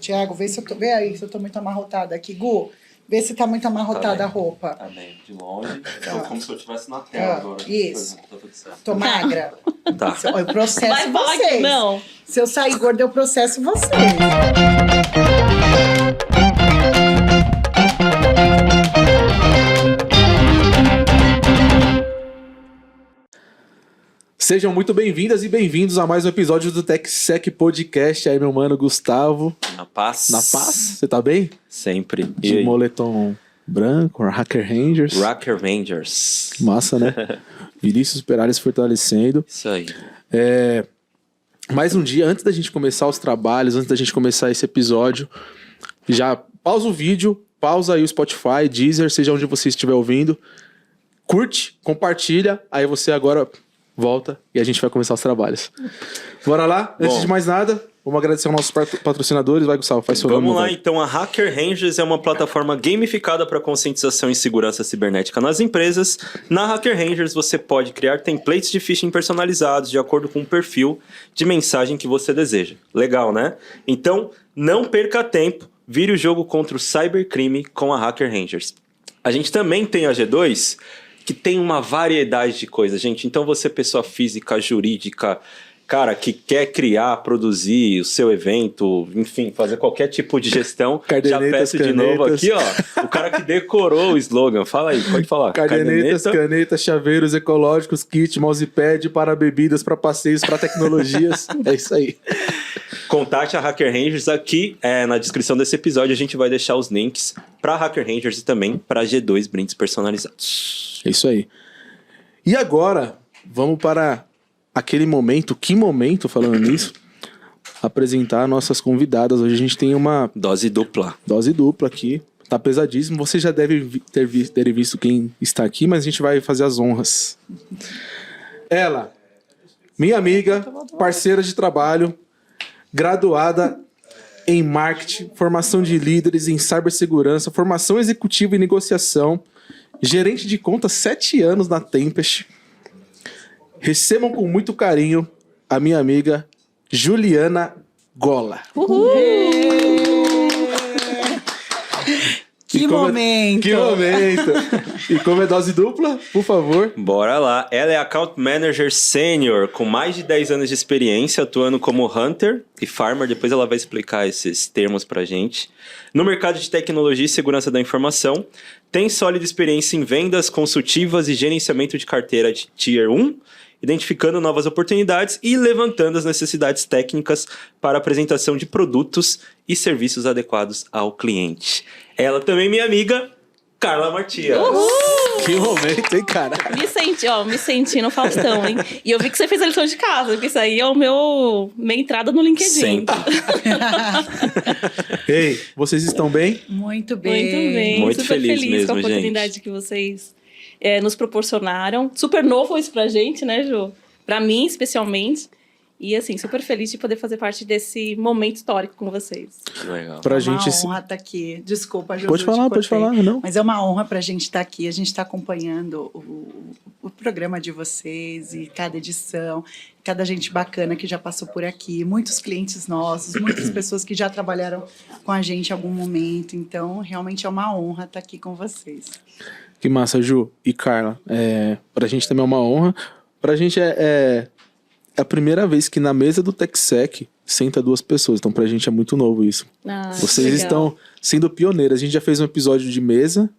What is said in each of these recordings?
Tiago, vê aí se eu tô muito amarrotada aqui. Gu, vê se tá muito amarrotada a roupa. Tá bem, de longe. Então, como se eu estivesse na tela agora. Isso. Tá tudo certo. Tô magra. Tá. Eu processo Vai falar vocês. que não. Se eu sair gorda, eu processo vocês. Sejam muito bem-vindas e bem-vindos a mais um episódio do TechSec Podcast. Aí, meu mano Gustavo. Na paz. Na paz? Você tá bem? Sempre. De moletom branco, Hacker Rangers. Hacker Rangers. Massa, né? Vinícius Perales fortalecendo. Isso aí. Mais um dia, antes da gente começar os trabalhos, antes da gente começar esse episódio, já pausa o vídeo, pausa aí o Spotify, Deezer, seja onde você estiver ouvindo. Curte, compartilha, aí você agora volta e a gente vai começar os trabalhos. Bora lá? Antes de mais nada, vamos agradecer aos nossos patrocinadores. Vai, Gustavo, faz seu nome. Vamos lá, então. A Hacker Rangers é uma plataforma gamificada para conscientização em segurança cibernética nas empresas. Na Hacker Rangers, você pode criar templates de phishing personalizados de acordo com o perfil de mensagem que você deseja. Legal, né? Então, não perca tempo. Vire o jogo contra o cybercrime com a Hacker Rangers. A gente também tem a G2, que tem uma variedade de coisas, gente. Então, você, pessoa física, jurídica, cara, que quer criar, produzir o seu evento, enfim, fazer qualquer tipo de gestão, já peço de novo aqui, ó, o cara que decorou o slogan. Fala aí, pode falar. Canetas, chaveiros ecológicos, kit, mousepad para bebidas, para passeios, para tecnologias. É isso aí. Contate a Hacker Rangers aqui na descrição desse episódio. A gente vai deixar os links para Hacker Rangers e também para G2 brindes personalizados. É isso aí. E agora, vamos para aquele momento, falando nisso, apresentar nossas convidadas. Hoje a gente tem uma dose dupla aqui. Tá pesadíssimo. Você já deve ter visto quem está aqui, mas a gente vai fazer as honras. Ela, minha amiga, parceira de trabalho, graduada em marketing, formação de líderes em cibersegurança, formação executiva em negociação, gerente de conta 7 anos na Tempest. Recebam com muito carinho a minha amiga Juliana Gola. Uhul! Que momento! Que momento! E como é dose dupla, por favor. Bora lá. Ela é Account Manager Sênior, com mais de 10 anos de experiência, atuando como Hunter e Farmer. Depois ela vai explicar esses termos pra gente. No mercado de tecnologia e segurança da informação, tem sólida experiência em vendas consultivas e gerenciamento de carteira de Tier 1, identificando novas oportunidades e levantando as necessidades técnicas para a apresentação de produtos e serviços adequados ao cliente. Ela também, minha amiga, Carla Matias. Que momento, hein, cara? Me senti no Faustão, hein? E eu vi que você fez a lição de casa, porque isso aí é minha entrada no LinkedIn. Sempre. Ei, vocês estão bem? Muito bem. Muito bem. Muito super feliz mesmo, com a oportunidade que vocês nos proporcionaram. Super novo isso pra gente, né, Ju? Pra mim, especialmente. E, assim, super feliz de poder fazer parte desse momento histórico com vocês. Legal. É uma honra estar aqui. Desculpa, Ju. Pode falar, não. Mas é uma honra pra gente estar aqui. A gente está acompanhando o programa de vocês e cada edição, cada gente bacana que já passou por aqui, muitos clientes nossos, muitas pessoas que já trabalharam com a gente em algum momento. Então, realmente é uma honra estar aqui com vocês. Que massa, Ju e Carla. Pra gente também é uma honra. Pra gente é a primeira vez que na mesa do TechSec senta 2 pessoas. Então, pra gente é muito novo isso. Vocês legal. estão sendo pioneiras. A gente já fez um episódio de mesa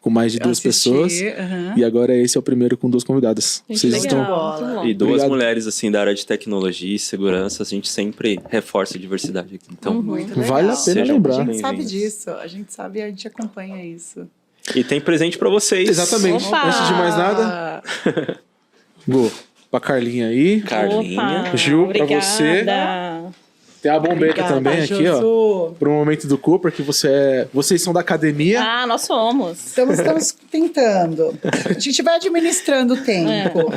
com mais de 2 pessoas. E agora esse é o primeiro com 2 convidadas. Gente, Vocês legal, estão... muito bom. E 2 Obrigado. mulheres, assim, da área de tecnologia e segurança, a gente sempre reforça a diversidade aqui. Então, Muito legal. Vale a pena Sejam lembrar. A gente sabe bem-vindos. disso, a gente acompanha isso. E tem presente pra vocês. Exatamente. Opa! Antes de mais nada, vou pra Carlinha aí. Carlinha. Opa, Ju, pra obrigada. você. Tem a bombeca Obrigada, também aqui, ó. Josu. Pro momento do Cooper, que vocês são da academia. Nós somos. Estamos tentando. A gente vai administrando o tempo.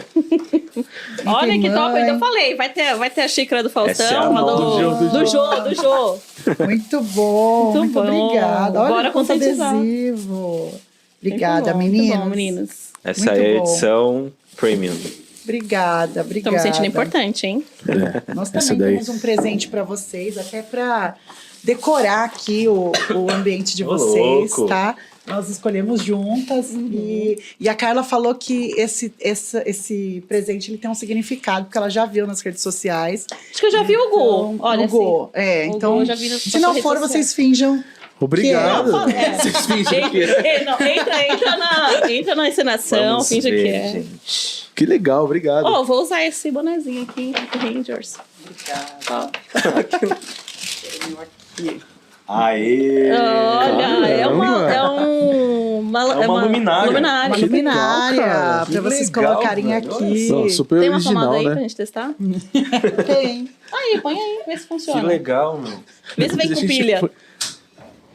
Olha que top, mãe. eu falei, vai ter a xícara do Essa é a Faustão, mão do Jô. Muito bom, muito bom. obrigada. Olha Bora quanto conscientizar. adesivo. Obrigada, Muito meninas. bom, meninos. Essa Muito é a bom. edição Premium. Obrigada. Estamos sentindo importante, hein? Nós Essa também daí. temos um presente para vocês, até para decorar aqui o ambiente de Ô, vocês, louco. tá? Nós escolhemos juntas e a Carla falou que esse presente ele tem um significado, porque ela já viu nas redes sociais. Acho que eu já vi o Gu. Olha, o Gu. assim. É, O então, Gu eu já vi nas se não redes for, sociais. vocês finjam. Obrigado. Não, é. Vocês fingem que é. Não, entra na encenação, Vamos finge ver, que é. gente. Que legal, obrigado. Ó, vou usar esse bonezinho aqui, Rangers. Obrigada. Ó. Aqui. Aê! Olha, é uma luminária. luminária. Uma Que luminária, legal, cara. pra vocês legal, colocarem velho. aqui. Não, super Tem uma original, tomada aí né? pra gente testar? Tem. Aí, põe aí, vê se Que funciona. legal, meu. Vê se vem com A gente pilha. foi-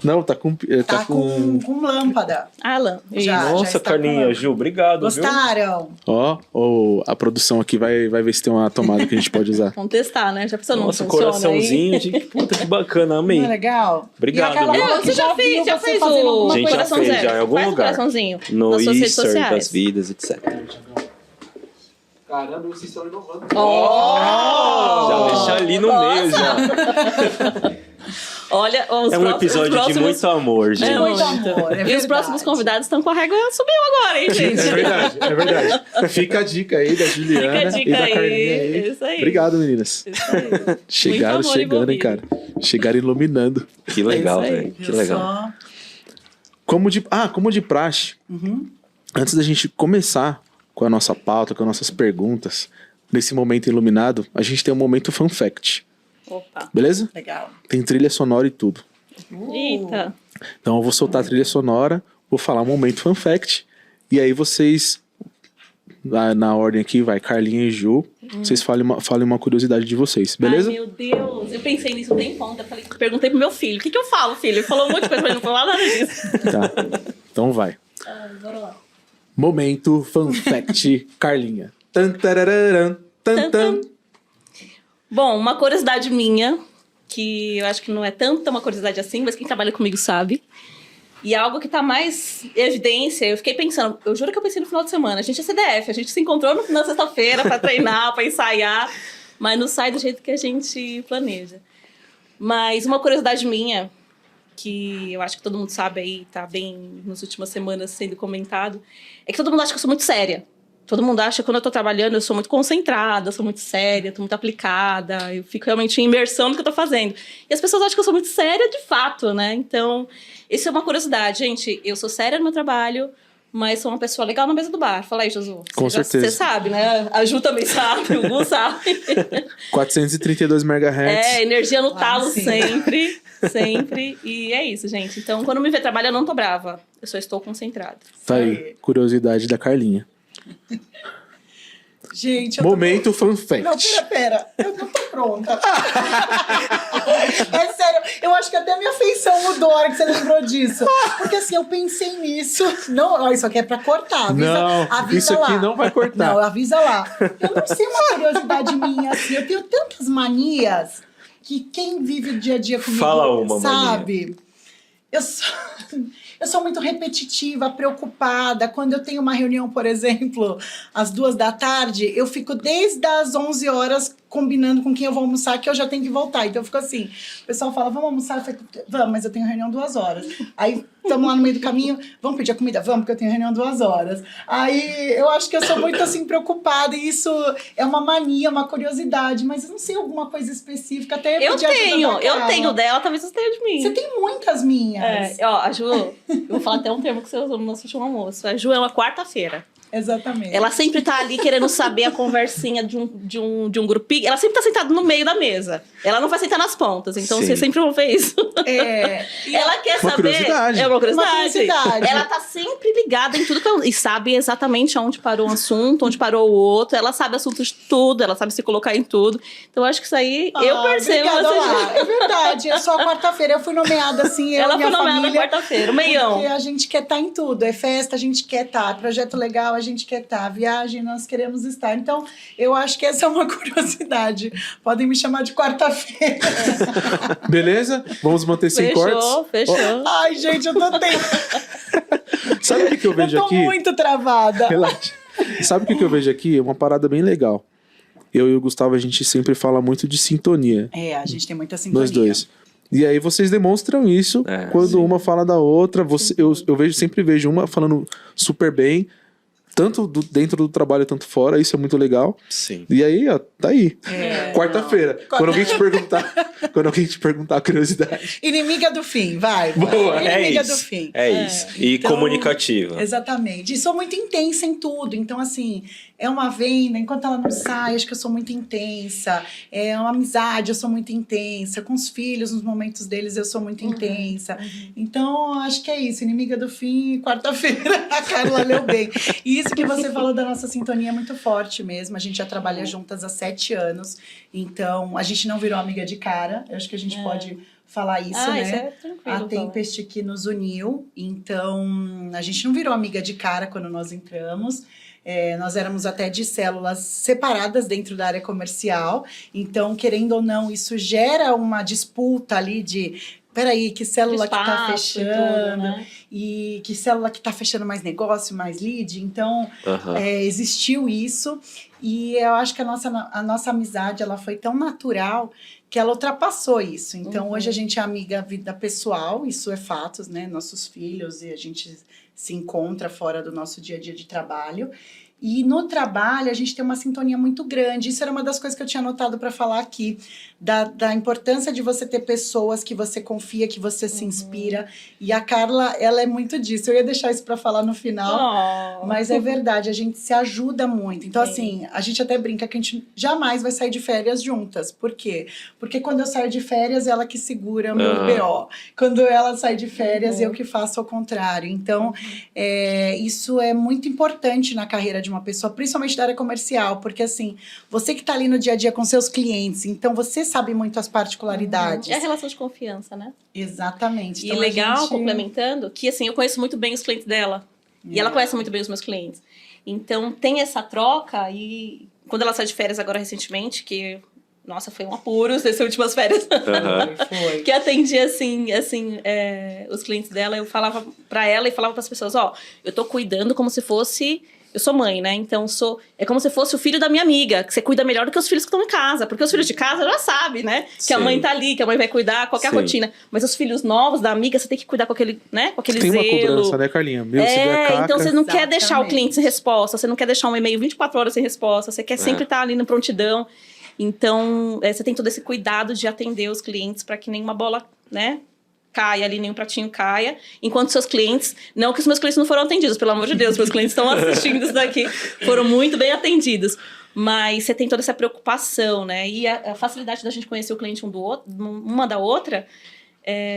Não, tá com... Tá com lâmpada. Alan, Já. Nossa, está Carlinha, falando. Ju, obrigado, Gostaram? Ó, a produção aqui vai ver se tem uma tomada que a gente pode usar. Vamos testar, né? Já pensou, viu? não Nossa, funciona coraçãozinho. De... Puta, que bacana, amei. Não é legal? Obrigado, E a Carla viu? falou que Você já viu fez, já você fez fazendo o alguma Gente, já coração fez, zero. já, em algum Faz lugar. o coraçãozinho No nas suas redes Easter das sociais. vidas, etc. Caramba, vocês estão inovando. Já deixa ali no meio, já. Olha, os É um episódio de próximos... muito amor, gente. É Muito muito. amor, é E os verdade. próximos convidados estão com a régua subiu agora, hein, gente? É verdade, é verdade. Fica a dica aí da Juliana Fica a dica e da aí, Carlinha aí. isso aí. Obrigado, meninas. Isso aí. Chegaram Muito amor chegando, hein, envolvido. cara. Chegaram iluminando. Que legal, É isso aí. velho. Que Viu legal. só? Como de praxe, antes da gente começar com a nossa pauta, com as nossas perguntas, nesse momento iluminado, a gente tem um momento fun fact, Opa. beleza? Legal. Tem trilha sonora e tudo. Eita. Então eu vou soltar a trilha sonora, vou falar um momento fun fact, e aí vocês, na ordem aqui, vai Carlinha e Ju, vocês falem uma curiosidade de vocês, beleza? Ai, meu Deus. Eu pensei nisso um tempão. Perguntei pro meu filho. O que eu falo, filho? Ele falou um monte de coisa, mas não falou nada disso. Tá, então vai. Bora lá. Momento fun fact, Carlinha. Tan, tarararam, tan, tan. Bom, uma curiosidade minha, que eu acho que não é tanta uma curiosidade assim, mas quem trabalha comigo sabe. E é algo que tá mais em evidência. Eu fiquei pensando, eu juro que eu pensei no final de semana. A gente é CDF, a gente se encontrou na sexta-feira pra treinar, pra ensaiar, mas não sai do jeito que a gente planeja. Mas uma curiosidade minha, que eu acho que todo mundo sabe aí, tá bem nas últimas semanas sendo comentado, é que todo mundo acha que eu sou muito séria. Todo mundo acha que quando eu tô trabalhando eu sou muito concentrada, eu sou muito séria, tô muito aplicada, eu fico realmente em imersão no que eu tô fazendo. E as pessoas acham que eu sou muito séria de fato, né? Então, isso é uma curiosidade. Gente, eu sou séria no meu trabalho, mas sou uma pessoa legal na mesa do bar. Fala aí, Josu. Com certeza. Você sabe, né? A Ju também sabe, o Gu sabe. 432 MHz. É, energia no talo sim. sempre, sempre. E é isso, gente. Então, quando me vê trabalhando, eu não tô brava. Eu só estou concentrada. Tá aí, curiosidade da Carlinha. Gente, eu Momento fun fact. Não, pera. Eu não tô pronta. É sério, eu acho que até a minha feição mudou a hora que você lembrou disso. Porque assim, eu pensei nisso. Não, ó, isso aqui é pra cortar. Avisa isso aqui lá. não vai cortar. Não, avisa lá. Eu não sei uma curiosidade minha, assim. Eu tenho tantas manias que quem vive o dia a dia comigo Fala uma sabe. Eu sou muito repetitiva, preocupada. Quando eu tenho uma reunião, por exemplo, às 2 da tarde, eu fico desde as 11 horas combinando com quem eu vou almoçar, que eu já tenho que voltar. Então eu fico assim, o pessoal fala, vamos almoçar? Eu falo, vamos, mas eu tenho reunião 2 horas. Aí estamos lá no meio do caminho, vamos pedir a comida? Vamos, porque eu tenho reunião 2 horas. Aí eu acho que eu sou muito assim preocupada, e isso é uma mania, uma curiosidade, mas eu não sei alguma coisa específica. Até Eu pedir ajuda da tenho Carla. dela, talvez você tenha de mim. Você tem muitas minhas. É, ó, a Ju, eu vou falar até um termo que você usou no nosso último almoço. A Ju é uma quarta-feira. Exatamente. Ela sempre tá ali querendo saber a conversinha de um grupinho. Ela sempre tá sentada no meio da mesa. Ela não vai sentar nas pontas. Então Sim. vocês sempre vão ver isso. É. Ela quer Uma saber. curiosidade. É uma curiosidade. Uma curiosidade. Ela tá sempre ligada em tudo e sabe exatamente onde parou um assunto, onde parou o outro. Ela sabe assuntos de tudo, ela sabe se colocar em tudo. Então eu acho que isso aí eu percebo. Obrigada, Essa lá. É verdade, é só quarta-feira. Eu fui nomeada assim, eu Ela e minha foi nomeada família. quarta-feira, o meião. Porque a gente quer estar em tudo. É festa, a gente quer estar. Projeto legal, a gente quer estar. Viagem, nós queremos estar. Então, eu acho que essa é uma curiosidade. Podem me chamar de quarta-feira. Beleza? Vamos manter sem cortes. Fechou. Ai, gente, eu tô tendo. Sabe o que eu vejo Eu tô aqui? muito travada. Relaxa. Sabe o que eu vejo aqui? É uma parada bem legal. Eu e o Gustavo, a gente sempre fala muito de sintonia. É, a gente tem muita sintonia. Nós dois. E aí vocês demonstram isso quando uma fala da outra. Eu sempre vejo uma falando super bem, tanto dentro do trabalho, tanto fora. Isso é muito legal. Sim. E aí, ó, tá aí. Quarta-feira. Quando alguém te perguntar a curiosidade. Inimiga do fim, vai. Boa. Inimiga isso. do fim. É isso. E Então, comunicativa. Exatamente. E sou muito intensa em tudo. Então, assim, é uma venda, enquanto ela não sai, acho que eu sou muito intensa. É uma amizade, eu sou muito intensa. Com os filhos, nos momentos deles, eu sou muito intensa. Então, acho que é isso. Inimiga do fim, quarta-feira, a Carla leu bem. E isso que você falou da nossa sintonia é muito forte mesmo. A gente já trabalha juntas há 7 anos. Então, a gente não virou amiga de cara. Eu acho que a gente pode falar isso, né? Isso é tranquilo. A Tempest que nos uniu. Então, a gente não virou amiga de cara quando nós entramos. Nós éramos até de células separadas dentro da área comercial. Então, querendo ou não, isso gera uma disputa ali de... Peraí, que célula que tá fechando? Tudo, né? E que célula que tá fechando mais negócio, mais lead? Então, existiu isso. E eu acho que a nossa amizade, ela foi tão natural que ela ultrapassou isso. Então, hoje a gente é amiga vida pessoal, isso é fatos, né? Nossos filhos, e a gente se encontra fora do nosso dia a dia de trabalho. E no trabalho a gente tem uma sintonia muito grande. Isso era uma das coisas que eu tinha anotado para falar aqui. Da importância de você ter pessoas que você confia, que você se inspira. E a Carla, ela é muito disso. Eu ia deixar isso para falar no final. Mas é verdade, a gente se ajuda muito. Então, assim, a gente até brinca que a gente jamais vai sair de férias juntas. Por quê? Porque quando eu saio de férias, ela que segura o meu BO. Quando ela sai de férias, eu que faço ao contrário. Então, isso é muito importante na carreira de uma pessoa, principalmente da área comercial, porque assim, você que está ali no dia a dia com seus clientes, então você sabe muito as particularidades. É a relação de confiança, né? Exatamente. E Então, legal, complementando, que assim, eu conheço muito bem os clientes dela. E ela conhece muito bem os meus clientes. Então, tem essa troca e quando ela saiu de férias agora recentemente, que... Nossa, foi um apuro essas últimas férias. Foi. Que atendia, assim, os clientes dela. Eu falava pra ela e falava pras pessoas, eu tô cuidando como se fosse... Eu sou mãe, né? Então, é como se fosse o filho da minha amiga, que você cuida melhor do que os filhos que estão em casa. Porque os filhos de casa já sabem, né? Que a mãe tá ali, que a mãe vai cuidar, qualquer rotina. Mas os filhos novos da amiga, você tem que cuidar com aquele, né? Com aquele Tem zelo. uma cobrança, né, Carlinha? Meu, se der caca... Então você não quer deixar o cliente sem resposta, você não quer deixar um e-mail 24 horas sem resposta, você quer sempre estar ali na prontidão. Então, você tem todo esse cuidado de atender os clientes para que nenhuma bola, né, caia ali, nenhum pratinho caia. Enquanto seus clientes... Não que os meus clientes não foram atendidos, pelo amor de Deus, meus clientes estão assistindo isso daqui. Foram muito bem atendidos. Mas você tem toda essa preocupação, né? E a facilidade da gente conhecer o cliente uma da outra...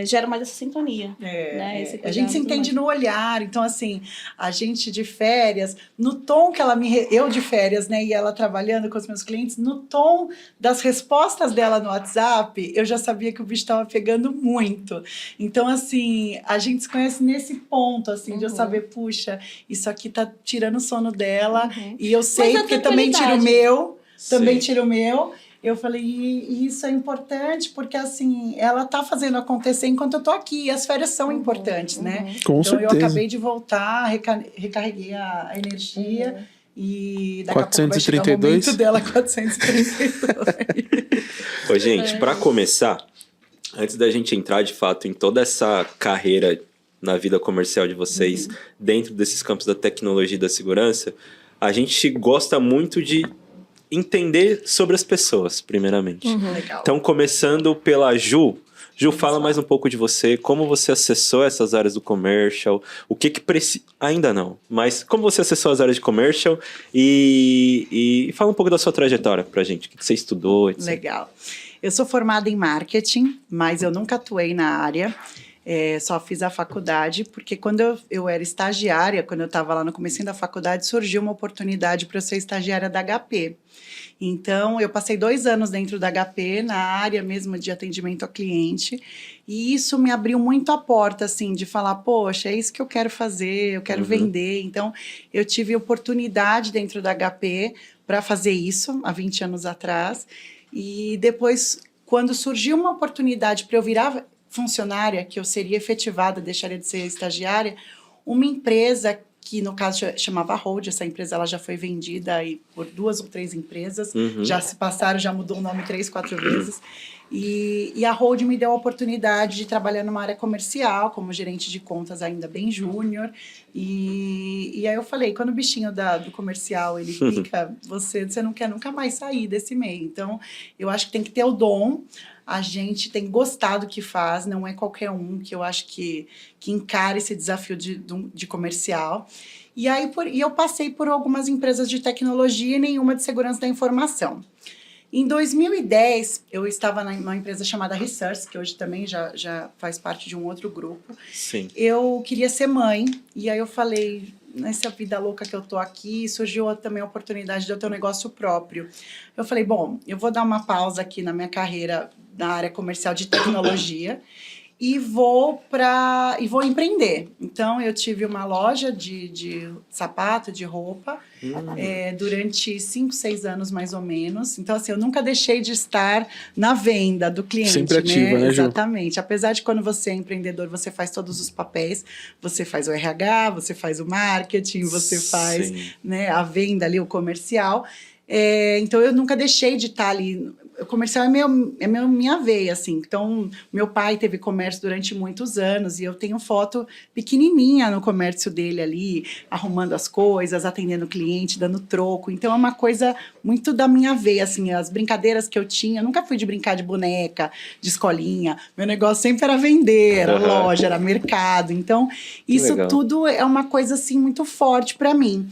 gera mais essa sintonia. Né? A gente se entende no olhar. Então, assim, a gente de férias, no tom que ela eu de férias, né? E ela trabalhando com os meus clientes, no tom das respostas dela no WhatsApp, eu já sabia que o bicho estava pegando muito. Então, assim, a gente se conhece nesse ponto, assim, de eu saber, puxa, isso aqui tá tirando o sono dela. E eu sei, porque também tira o meu. Também tira o meu. Eu falei, e isso é importante, porque assim, ela tá fazendo acontecer enquanto eu tô aqui, e as férias são importantes, né? Com então certeza. eu acabei de voltar, recarreguei a energia, e daqui a pouco vai chegar o momento dela, 432. Ô, gente, para começar, antes da gente entrar de fato em toda essa carreira na vida comercial de vocês, dentro desses campos da tecnologia e da segurança, a gente gosta muito de entender sobre as pessoas, primeiramente. Legal. Então, começando pela Ju. Ju, fala mais um pouco de você, como você acessou essas áreas do commercial, o que precisa... Ainda não, mas como você acessou as áreas de commercial e fala um pouco da sua trajetória pra gente, o que você estudou, etc. Legal. Eu sou formada em marketing, mas eu nunca atuei na área. Só fiz a faculdade, porque quando eu era estagiária, quando eu estava lá no comecinho da faculdade, surgiu uma oportunidade para eu ser estagiária da HP. Então, eu passei 2 anos dentro da HP, na área mesmo de atendimento ao cliente, e isso me abriu muito a porta, assim, de falar, poxa, é isso que eu quero fazer, eu quero vender. Então, eu tive oportunidade dentro da HP para fazer isso, há 20 anos atrás, e depois, quando surgiu uma oportunidade para eu virar funcionária, que eu seria efetivada, deixaria de ser estagiária, uma empresa que no caso chamava Hold, essa empresa ela já foi vendida aí por 2 ou 3 empresas, já se passaram, já mudou o nome 3, 4 vezes, E a Hold me deu a oportunidade de trabalhar numa área comercial, como gerente de contas ainda bem júnior. E aí eu falei, quando o bichinho do comercial ele fica, você não quer nunca mais sair desse meio. Então, eu acho que tem que ter o dom, a gente tem que gostar do que faz, não é qualquer um que eu acho que encara esse desafio de comercial. E aí eu passei por algumas empresas de tecnologia e nenhuma de segurança da informação. Em 2010, eu estava numa empresa chamada Research, que hoje também já faz parte de um outro grupo. Sim. Eu queria ser mãe, e aí eu falei, nessa vida louca que eu tô aqui, surgiu também a oportunidade de eu ter um negócio próprio. Eu falei, bom, eu vou dar uma pausa aqui na minha carreira na área comercial de tecnologia, e vou empreender. Então, eu tive uma loja de sapato, de roupa, durante 5, 6 anos, mais ou menos. Então, assim, eu nunca deixei de estar na venda do cliente. Sempre ativa, né, Ju? Exatamente. Apesar de quando você é empreendedor, você faz todos os papéis. Você faz o RH, você faz o marketing, você faz, né, a venda ali, o comercial. Então, eu nunca deixei de estar ali. O comercial é minha veia, assim. Então, meu pai teve comércio durante muitos anos e eu tenho foto pequenininha no comércio dele ali, arrumando as coisas, atendendo o cliente, dando troco. Então, é uma coisa muito da minha veia, assim. As brincadeiras que eu tinha, eu nunca fui de brincar de boneca, de escolinha. Meu negócio sempre era vender, era loja, era mercado. Então, isso tudo é uma coisa, assim, muito forte para mim.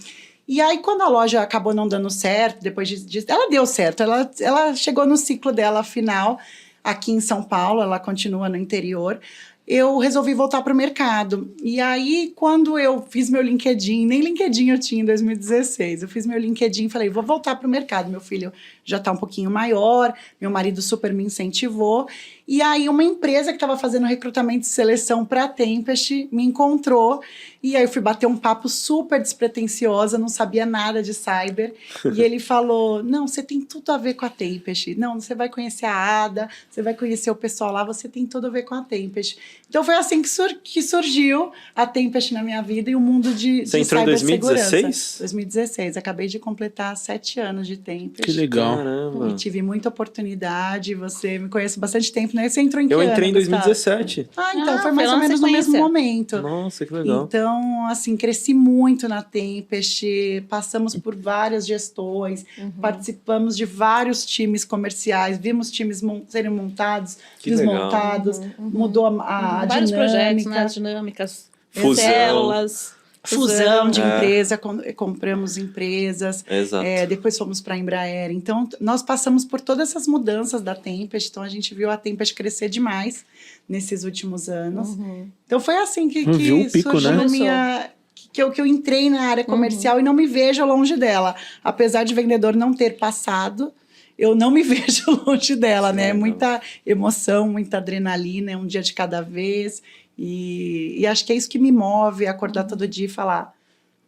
E aí, quando a loja acabou não dando certo, depois disso, ela deu certo, ela chegou no ciclo dela final, aqui em São Paulo, ela continua no interior, eu resolvi voltar para o mercado. E aí, quando eu fiz meu LinkedIn, nem LinkedIn eu tinha em 2016, eu fiz meu LinkedIn e falei, vou voltar para o mercado, meu filho já está um pouquinho maior, meu marido super me incentivou. E aí, uma empresa que estava fazendo recrutamento de seleção para a Tempest me encontrou. E aí, eu fui bater um papo super despretensiosa, não sabia nada de cyber. E ele falou, não, você tem tudo a ver com a Tempest. Não, você vai conhecer a Ada, você vai conhecer o pessoal lá, você tem tudo a ver com a Tempest. Então, foi assim que surgiu a Tempest na minha vida e o mundo de Você entrou em 2016? 2016. Acabei de completar 7 anos de Tempest. Que legal. Caramba. E tive muita oportunidade. Você me conhece há bastante tempo, né? Você entrou em que ano, Eu entrei em Gustavo? 2017. Então foi mais ou foi menos na no mesmo sequência. momento. Nossa, que legal. Então, assim, cresci muito na Tempest, passamos por várias gestões, participamos de vários times comerciais, vimos times serem montados, Que legal. desmontados, mudou a Vários dinâmica. projetos, né? As dinâmicas, Fusão. células. Fusão de É. empresa, compramos empresas, Exato. depois fomos para a Embraer. Então, nós passamos por todas essas mudanças da Tempest, então a gente viu a Tempest crescer demais nesses últimos anos. Então, foi assim que Viu o pico, surgiu né? que eu entrei na área comercial e não me vejo longe dela. Apesar de vendedor não ter passado, eu não me vejo longe dela, né? Legal. Muita emoção, muita adrenalina, um dia de cada vez. E acho que é isso que me move, acordar todo dia e falar,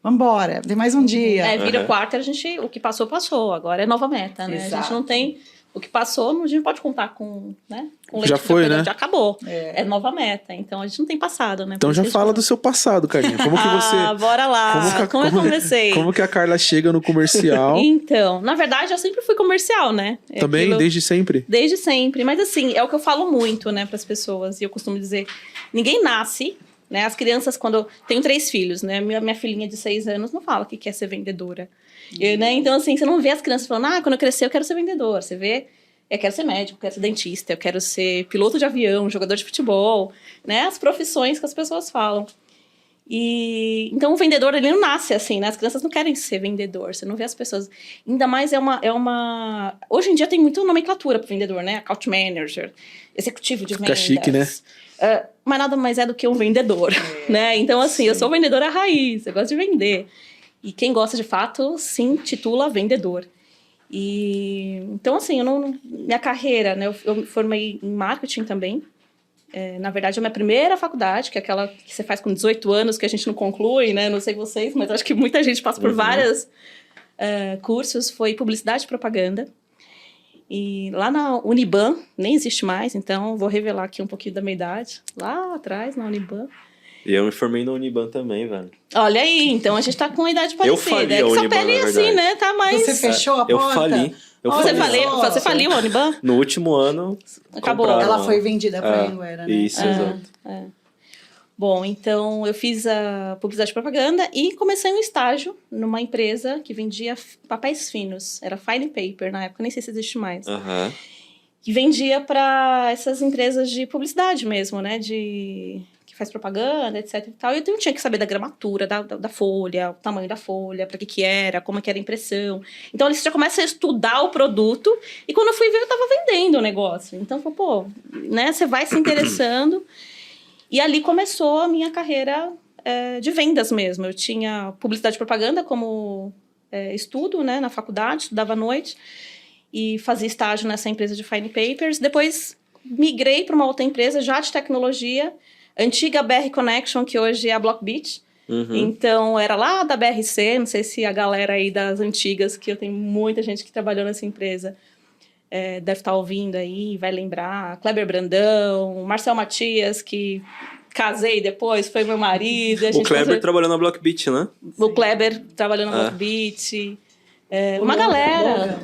vambora, tem mais um dia. Vira quarta, o que passou, passou. Agora é nova meta, né? A Exato. gente não tem... O que passou, a gente não pode contar com, né? Com leite Já que foi, perdeu, né? Já acabou. É nova meta. Então, a gente não tem passado, né? Então já fala do seu passado, Carlinha. Como que você... Bora lá. Como eu comecei? Como que a Carla chega no comercial? Então, na verdade, eu sempre fui comercial, né? É Também, aquilo- desde sempre? Desde sempre. Mas assim, é o que eu falo muito, né, para as pessoas. E eu costumo dizer, ninguém nasce, né? As crianças, quando... Tenho 3 filhos, né? Minha filhinha de 6 anos não fala que quer ser vendedora. Né? Então, assim, você não vê as crianças falando, quando eu crescer eu quero ser vendedor. Você vê... Eu quero ser médico, eu quero ser dentista, eu quero ser piloto de avião, jogador de futebol, né? As profissões que as pessoas falam. E então o vendedor, ele não nasce assim, né? As crianças não querem ser vendedor, você não vê as pessoas. Ainda mais é uma... Hoje em dia tem muita nomenclatura para vendedor, né? Account manager, executivo de vendas. Fica chique, né? Mas nada mais é do que um vendedor, né? Então, assim, eu sou vendedora raiz, eu gosto de vender. E quem gosta de fato, se intitula vendedor. E então, assim, minha carreira, né? Eu me formei em marketing também. Na verdade, a minha primeira faculdade, que é aquela que você faz com 18 anos, que a gente não conclui, né? Não sei vocês, mas acho que muita gente passa por vários cursos, foi publicidade e propaganda. E lá na Uniban, nem existe mais, então vou revelar aqui um pouquinho da minha idade. Lá atrás, na Uniban. E eu me formei na Uniban também, velho. Olha aí, então a gente tá com uma idade parecida. fali É a que sua Uniban, pele na assim, verdade. né? Tá mais... Você fechou a Eu porta? fali. Eu Olha fali. só. Você faliu, Uniban? No último ano, Acabou. compraram Ela uma. foi vendida para a Anguera, né? Isso, exato. Bom, então eu fiz a publicidade e propaganda e comecei um estágio numa empresa que vendia papéis finos. Era Fine Paper na época, nem sei se existe mais. Aham. Que vendia para essas empresas de publicidade mesmo, né? Que faz propaganda, etc e tal. E eu tinha que saber da gramatura, da folha, o tamanho da folha, para que era, como que era a impressão. Então, ali você já começa a estudar o produto. E quando eu fui ver, eu estava vendendo o negócio. Então, pô, né? Você vai se interessando. E ali começou a minha carreira de vendas mesmo. Eu tinha publicidade e propaganda como estudo, né? Na faculdade, estudava à noite. E fazia estágio nessa empresa de Fine Papers. Depois migrei para uma outra empresa já de tecnologia, antiga BR Connection, que hoje é a Blockbeat. Então, era lá da BRC, não sei se a galera aí das antigas, que eu tenho muita gente que trabalhou nessa empresa, deve estar ouvindo aí, vai lembrar. Kleber Brandão, Marcel Matias, que casei depois, foi meu marido. O Kleber trabalhou na Blockbeat, né? O Kleber trabalhou na Blockbeat. Uma galera...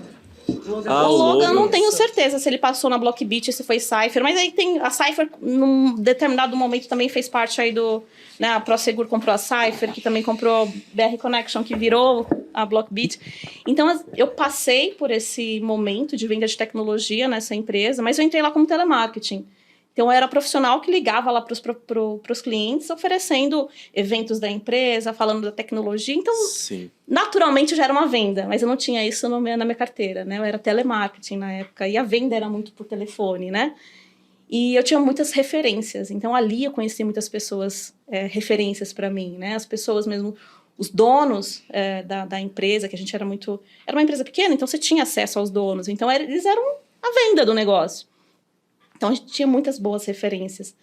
Ah, o Logan, eu não Logan. tenho certeza se ele passou na Blockbeat, se foi Cypher, mas aí tem a Cypher, num determinado momento, também fez parte aí do... Né, a ProSegur comprou a Cypher, que também comprou BR Connection, que virou a Blockbeat. Então, eu passei por esse momento de venda de tecnologia nessa empresa, mas eu entrei lá como telemarketing. Então, eu era profissional que ligava lá para os clientes, oferecendo eventos da empresa, falando da tecnologia. Então, Sim. naturalmente já era uma venda, mas eu não tinha isso na minha carteira, né? Eu era telemarketing na época, e a venda era muito por telefone, né? E eu tinha muitas referências, então ali eu conheci muitas pessoas, referências para mim, né? As pessoas mesmo, os donos da empresa, que a gente era muito... Era uma empresa pequena, então você tinha acesso aos donos, então eles eram a venda do negócio. Então, a gente tinha muitas boas referências.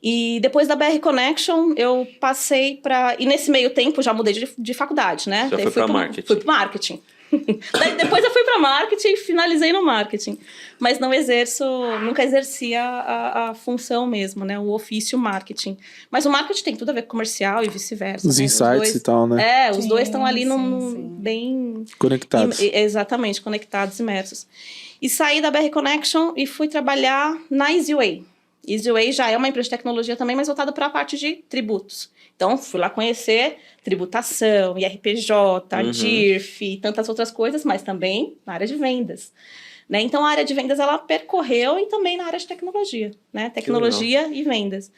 E depois da BR Connection, eu passei para... E nesse meio tempo, já mudei de faculdade, né? Já foi para marketing. Fui para marketing. Daí, depois eu fui para marketing e finalizei no marketing. Mas não exerço... Nunca exerci a função mesmo, né? O ofício marketing. Mas o marketing tem tudo a ver com comercial e vice-versa. Os né? insights e tal, né? Os Sim, dois estão ali sim. bem... Conectados. Exatamente, conectados, imersos. E saí da BR Connection e fui trabalhar na EasyWay. EasyWay já é uma empresa de tecnologia também, mas voltada para a parte de tributos. Então, fui lá conhecer tributação, IRPJ, DIRF e tantas outras coisas, mas também na área de vendas. Né? Então, a área de vendas, ela percorreu e também na área de tecnologia. Né? Tecnologia e vendas.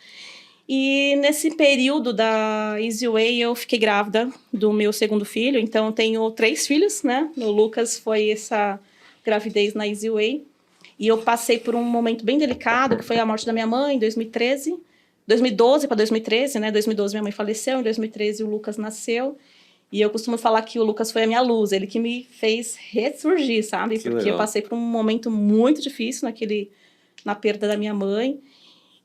E nesse período da EasyWay, eu fiquei grávida do meu segundo filho. Então, eu tenho 3 filhos, né? O Lucas foi essa... gravidez na EasyWay, e eu passei por um momento bem delicado, que foi a morte da minha mãe em 2013, 2012 para 2013, né, 2012 minha mãe faleceu, em 2013 o Lucas nasceu, e eu costumo falar que o Lucas foi a minha luz, ele que me fez ressurgir, sabe, Que porque legal. eu passei por um momento muito difícil na perda da minha mãe,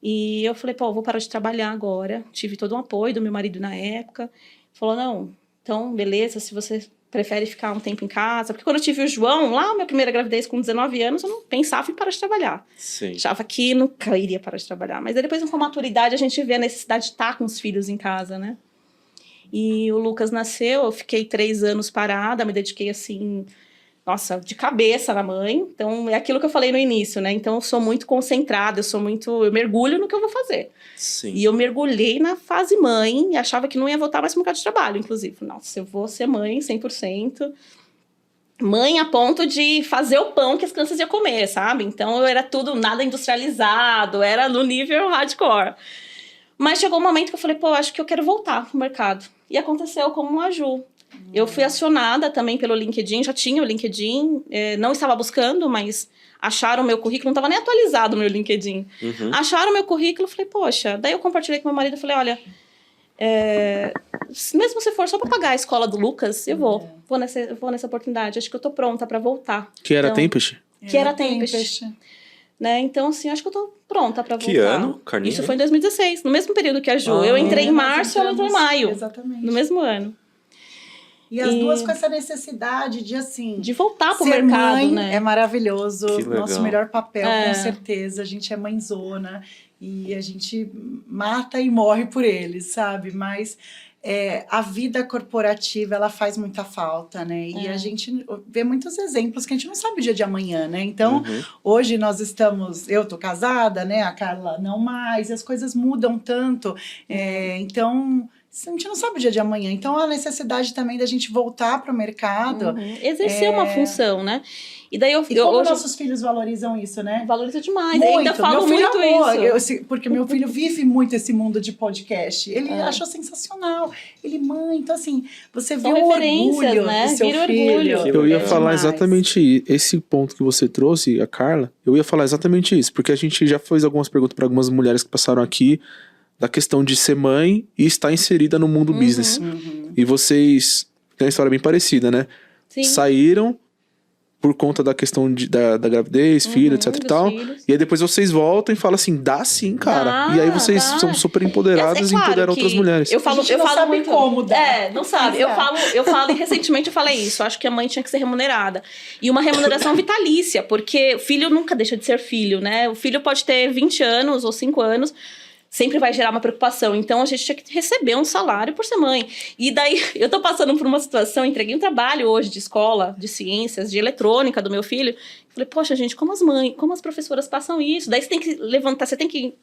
e eu falei, pô, eu vou parar de trabalhar agora, tive todo um apoio do meu marido na época, falou, não, então, beleza, se você prefere ficar um tempo em casa. Porque quando eu tive o João, lá, minha primeira gravidez com 19 anos, eu não pensava em parar de trabalhar. Sim. Achava que nunca iria parar de trabalhar. Mas aí depois, com a maturidade, a gente vê a necessidade de estar com os filhos em casa, né? E o Lucas nasceu, eu fiquei 3 anos parada, me dediquei assim... Nossa, de cabeça na mãe. Então, é aquilo que eu falei no início, né? Então, eu sou muito concentrada, eu mergulho no que eu vou fazer. Sim. E eu mergulhei na fase mãe e achava que não ia voltar mais para o mercado de trabalho, inclusive. Nossa, eu vou ser mãe 100%. Mãe a ponto de fazer o pão que as crianças iam comer, sabe? Então, eu era tudo nada industrializado, era no nível hardcore. Mas chegou um momento que eu falei, pô, acho que eu quero voltar pro mercado. E aconteceu como a Ju. Eu fui acionada também pelo LinkedIn, já tinha o LinkedIn, não estava buscando, mas acharam o meu currículo, não estava nem atualizado o meu LinkedIn. Acharam o meu currículo, falei, poxa, daí eu compartilhei com meu marido, falei, olha, mesmo se for só para pagar a escola do Lucas, eu vou nessa oportunidade, acho que eu tô pronta para voltar. Que era Então, Tempest? Que era Tempest. Né? Então, assim, acho que eu tô pronta para voltar. Que ano, Carninha? Isso foi em 2016, no mesmo período que a Ju. Eu entrei em março e ela entrou em maio. Exatamente. No mesmo ano. E as duas com essa necessidade de, assim... De voltar pro ser mercado, mãe né? é maravilhoso. Que legal. Nosso melhor papel, com certeza. A gente é mãezona. E a gente mata e morre por eles, sabe? Mas a vida corporativa, ela faz muita falta, né? E a gente vê muitos exemplos que a gente não sabe o dia de amanhã, né? Então, hoje nós estamos... Eu tô casada, né? A Carla não mais. E as coisas mudam tanto. Então... A gente não sabe o dia de amanhã. Então, a necessidade também da gente voltar para o mercado. Exercer uma função, né? E daí como hoje... nossos filhos valorizam isso, né? Valoriza demais. Muito. Eu ainda falo meu filho muito amou, isso. Porque meu filho vive muito esse mundo de podcast. Ele achou sensacional. Ele, mãe, então assim, você vê o orgulho, né? do seu Vira filho. orgulho. Eu ia falar demais. exatamente esse ponto que você trouxe, a Carla. Eu ia falar exatamente isso, porque a gente já fez algumas perguntas para algumas mulheres que passaram aqui da questão de ser mãe e estar inserida no mundo business. E vocês têm uma história bem parecida, né? Sim. Saíram por conta da questão da gravidez, filho, etc e tal. Filhos. E aí depois vocês voltam e falam assim, dá sim, cara. E aí vocês são super empoderadas e empoderam outras mulheres. Eu falo, A gente não sabe muito, como dar. não sabe. Eu falo, e recentemente eu falei isso. Eu acho que a mãe tinha que ser remunerada. E uma remuneração vitalícia, porque filho nunca deixa de ser filho, né? O filho pode ter 20 anos ou 5 anos, sempre vai gerar uma preocupação. Então, a gente tinha que receber um salário por ser mãe. E daí, eu tô passando por uma situação, entreguei um trabalho hoje de escola, de ciências, de eletrônica do meu filho. Falei, poxa, gente, como as professoras passam isso? Daí você tem que levantar, você tem que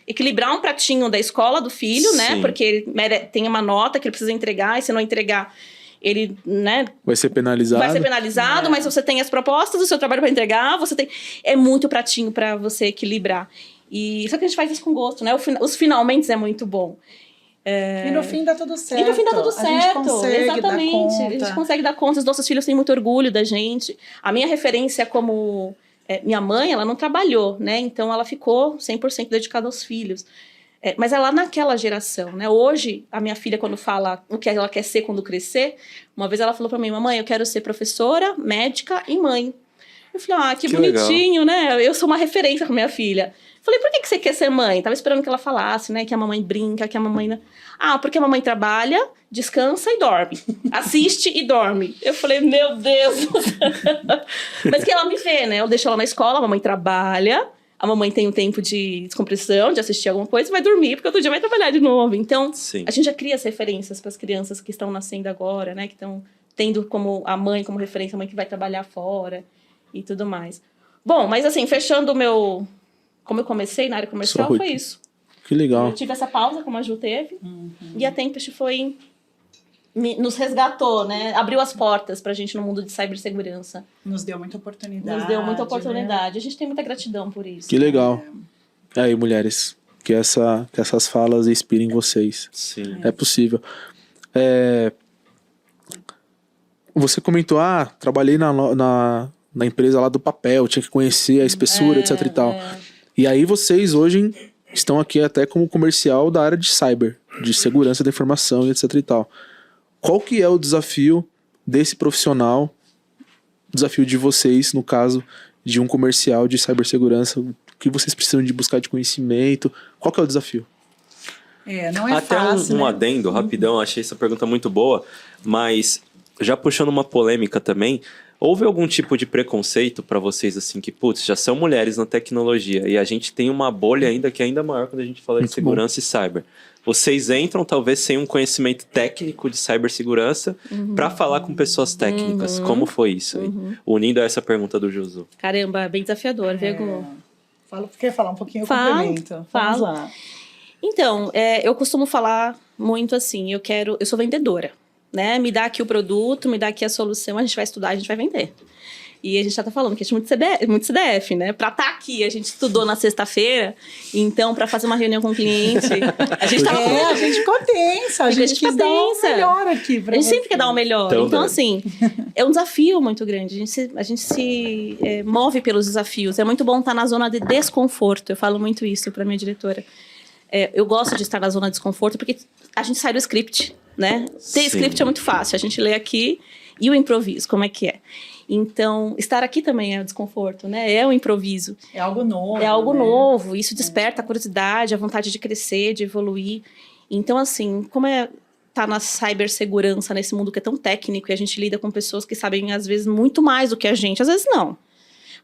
equilibrar um pratinho da escola do filho, né? Porque ele tem uma nota que ele precisa entregar, e se não entregar, ele, né... Vai ser penalizado. Mas você tem as propostas do seu trabalho para entregar, você tem... É muito pratinho para você equilibrar. Só que a gente faz isso com gosto, né? Os finalmente é muito bom. E no fim dá tudo certo. E no fim dá tudo certo. A gente consegue Exatamente. dar conta. A gente consegue dar conta. Os nossos filhos têm muito orgulho da gente. A minha referência como... minha mãe, ela não trabalhou, né? Então, ela ficou 100% dedicada aos filhos. Mas ela naquela geração, né? Hoje, a minha filha, quando fala o que ela quer ser quando crescer, uma vez ela falou pra mim, mamãe, eu quero ser professora, médica e mãe. Eu falei, que bonitinho, legal, né? Eu sou uma referência com minha filha. Falei, por que você quer ser mãe? Tava esperando que ela falasse, né? Que a mamãe brinca, que a mamãe... porque a mamãe trabalha, descansa e dorme. Assiste e dorme. Eu falei, meu Deus. Mas que ela me vê, né? Eu deixo ela na escola, a mamãe trabalha, a mamãe tem um tempo de descompressão, de assistir alguma coisa e vai dormir, porque outro dia vai trabalhar de novo. Então, a gente já cria as referências para as crianças que estão nascendo agora, né? Que estão tendo como a mãe como referência, a mãe que vai trabalhar fora e tudo mais. Bom, mas assim, fechando como eu comecei na área comercial, foi isso. Que legal. Eu tive essa pausa, como a Ju teve, e a Tempest nos resgatou, né? Abriu as portas pra gente no mundo de cibersegurança. Nos deu muita oportunidade. Né? A gente tem muita gratidão por isso. Que legal. Aí, mulheres, que essas falas inspirem vocês. Sim. É possível. Você comentou, trabalhei na empresa lá do papel, tinha que conhecer a espessura, etc e tal. E aí vocês hoje estão aqui até como comercial da área de cyber, de segurança da informação e etc e tal. Qual que é o desafio desse profissional, desafio de vocês, no caso de um comercial de cibersegurança, o que vocês precisam de buscar de conhecimento? Qual que é o desafio? Não é até fácil, um né? adendo, rapidão, achei essa pergunta muito boa, mas já puxando uma polêmica também, houve algum tipo de preconceito para vocês, assim, que, putz, já são mulheres na tecnologia e a gente tem uma bolha ainda que é ainda maior quando a gente fala de segurança e cyber. Vocês entram, talvez, sem um conhecimento técnico de cibersegurança para falar com pessoas técnicas. Como foi isso aí? Unindo a essa pergunta do Josu. Caramba, bem desafiador, viu? Quer falar um pouquinho? Eu complemento. Vamos lá. Então, eu costumo falar muito assim, eu sou vendedora. Né? Me dá aqui o produto, me dá aqui a solução, a gente vai estudar, a gente vai vender. E a gente já tá falando que a gente é muito CDF, né? Pra estar aqui, a gente estudou na sexta-feira, então pra fazer uma reunião com o cliente, a gente tava... a gente condensa, a gente quis dar o melhor aqui pra A gente sempre quer dar o melhor. Então, assim, é um desafio muito grande. A gente se move pelos desafios. É muito bom estar na zona de desconforto. Eu falo muito isso pra minha diretora. Eu gosto de estar na zona de desconforto porque a gente sai do script, né? Ter script é muito fácil. A gente lê aqui e o improviso, como é que é? Então, estar aqui também é o desconforto, né? É o improviso. É algo novo. É algo novo. Isso desperta a curiosidade, a vontade de crescer, de evoluir. Então, assim, como tá na cibersegurança, nesse mundo que é tão técnico, e a gente lida com pessoas que sabem, às vezes, muito mais do que a gente. Às vezes, não.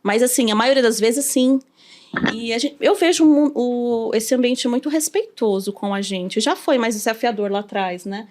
Mas, assim, a maioria das vezes, sim. E eu vejo esse ambiente muito respeitoso com a gente. Já foi mais desafiador lá atrás, né?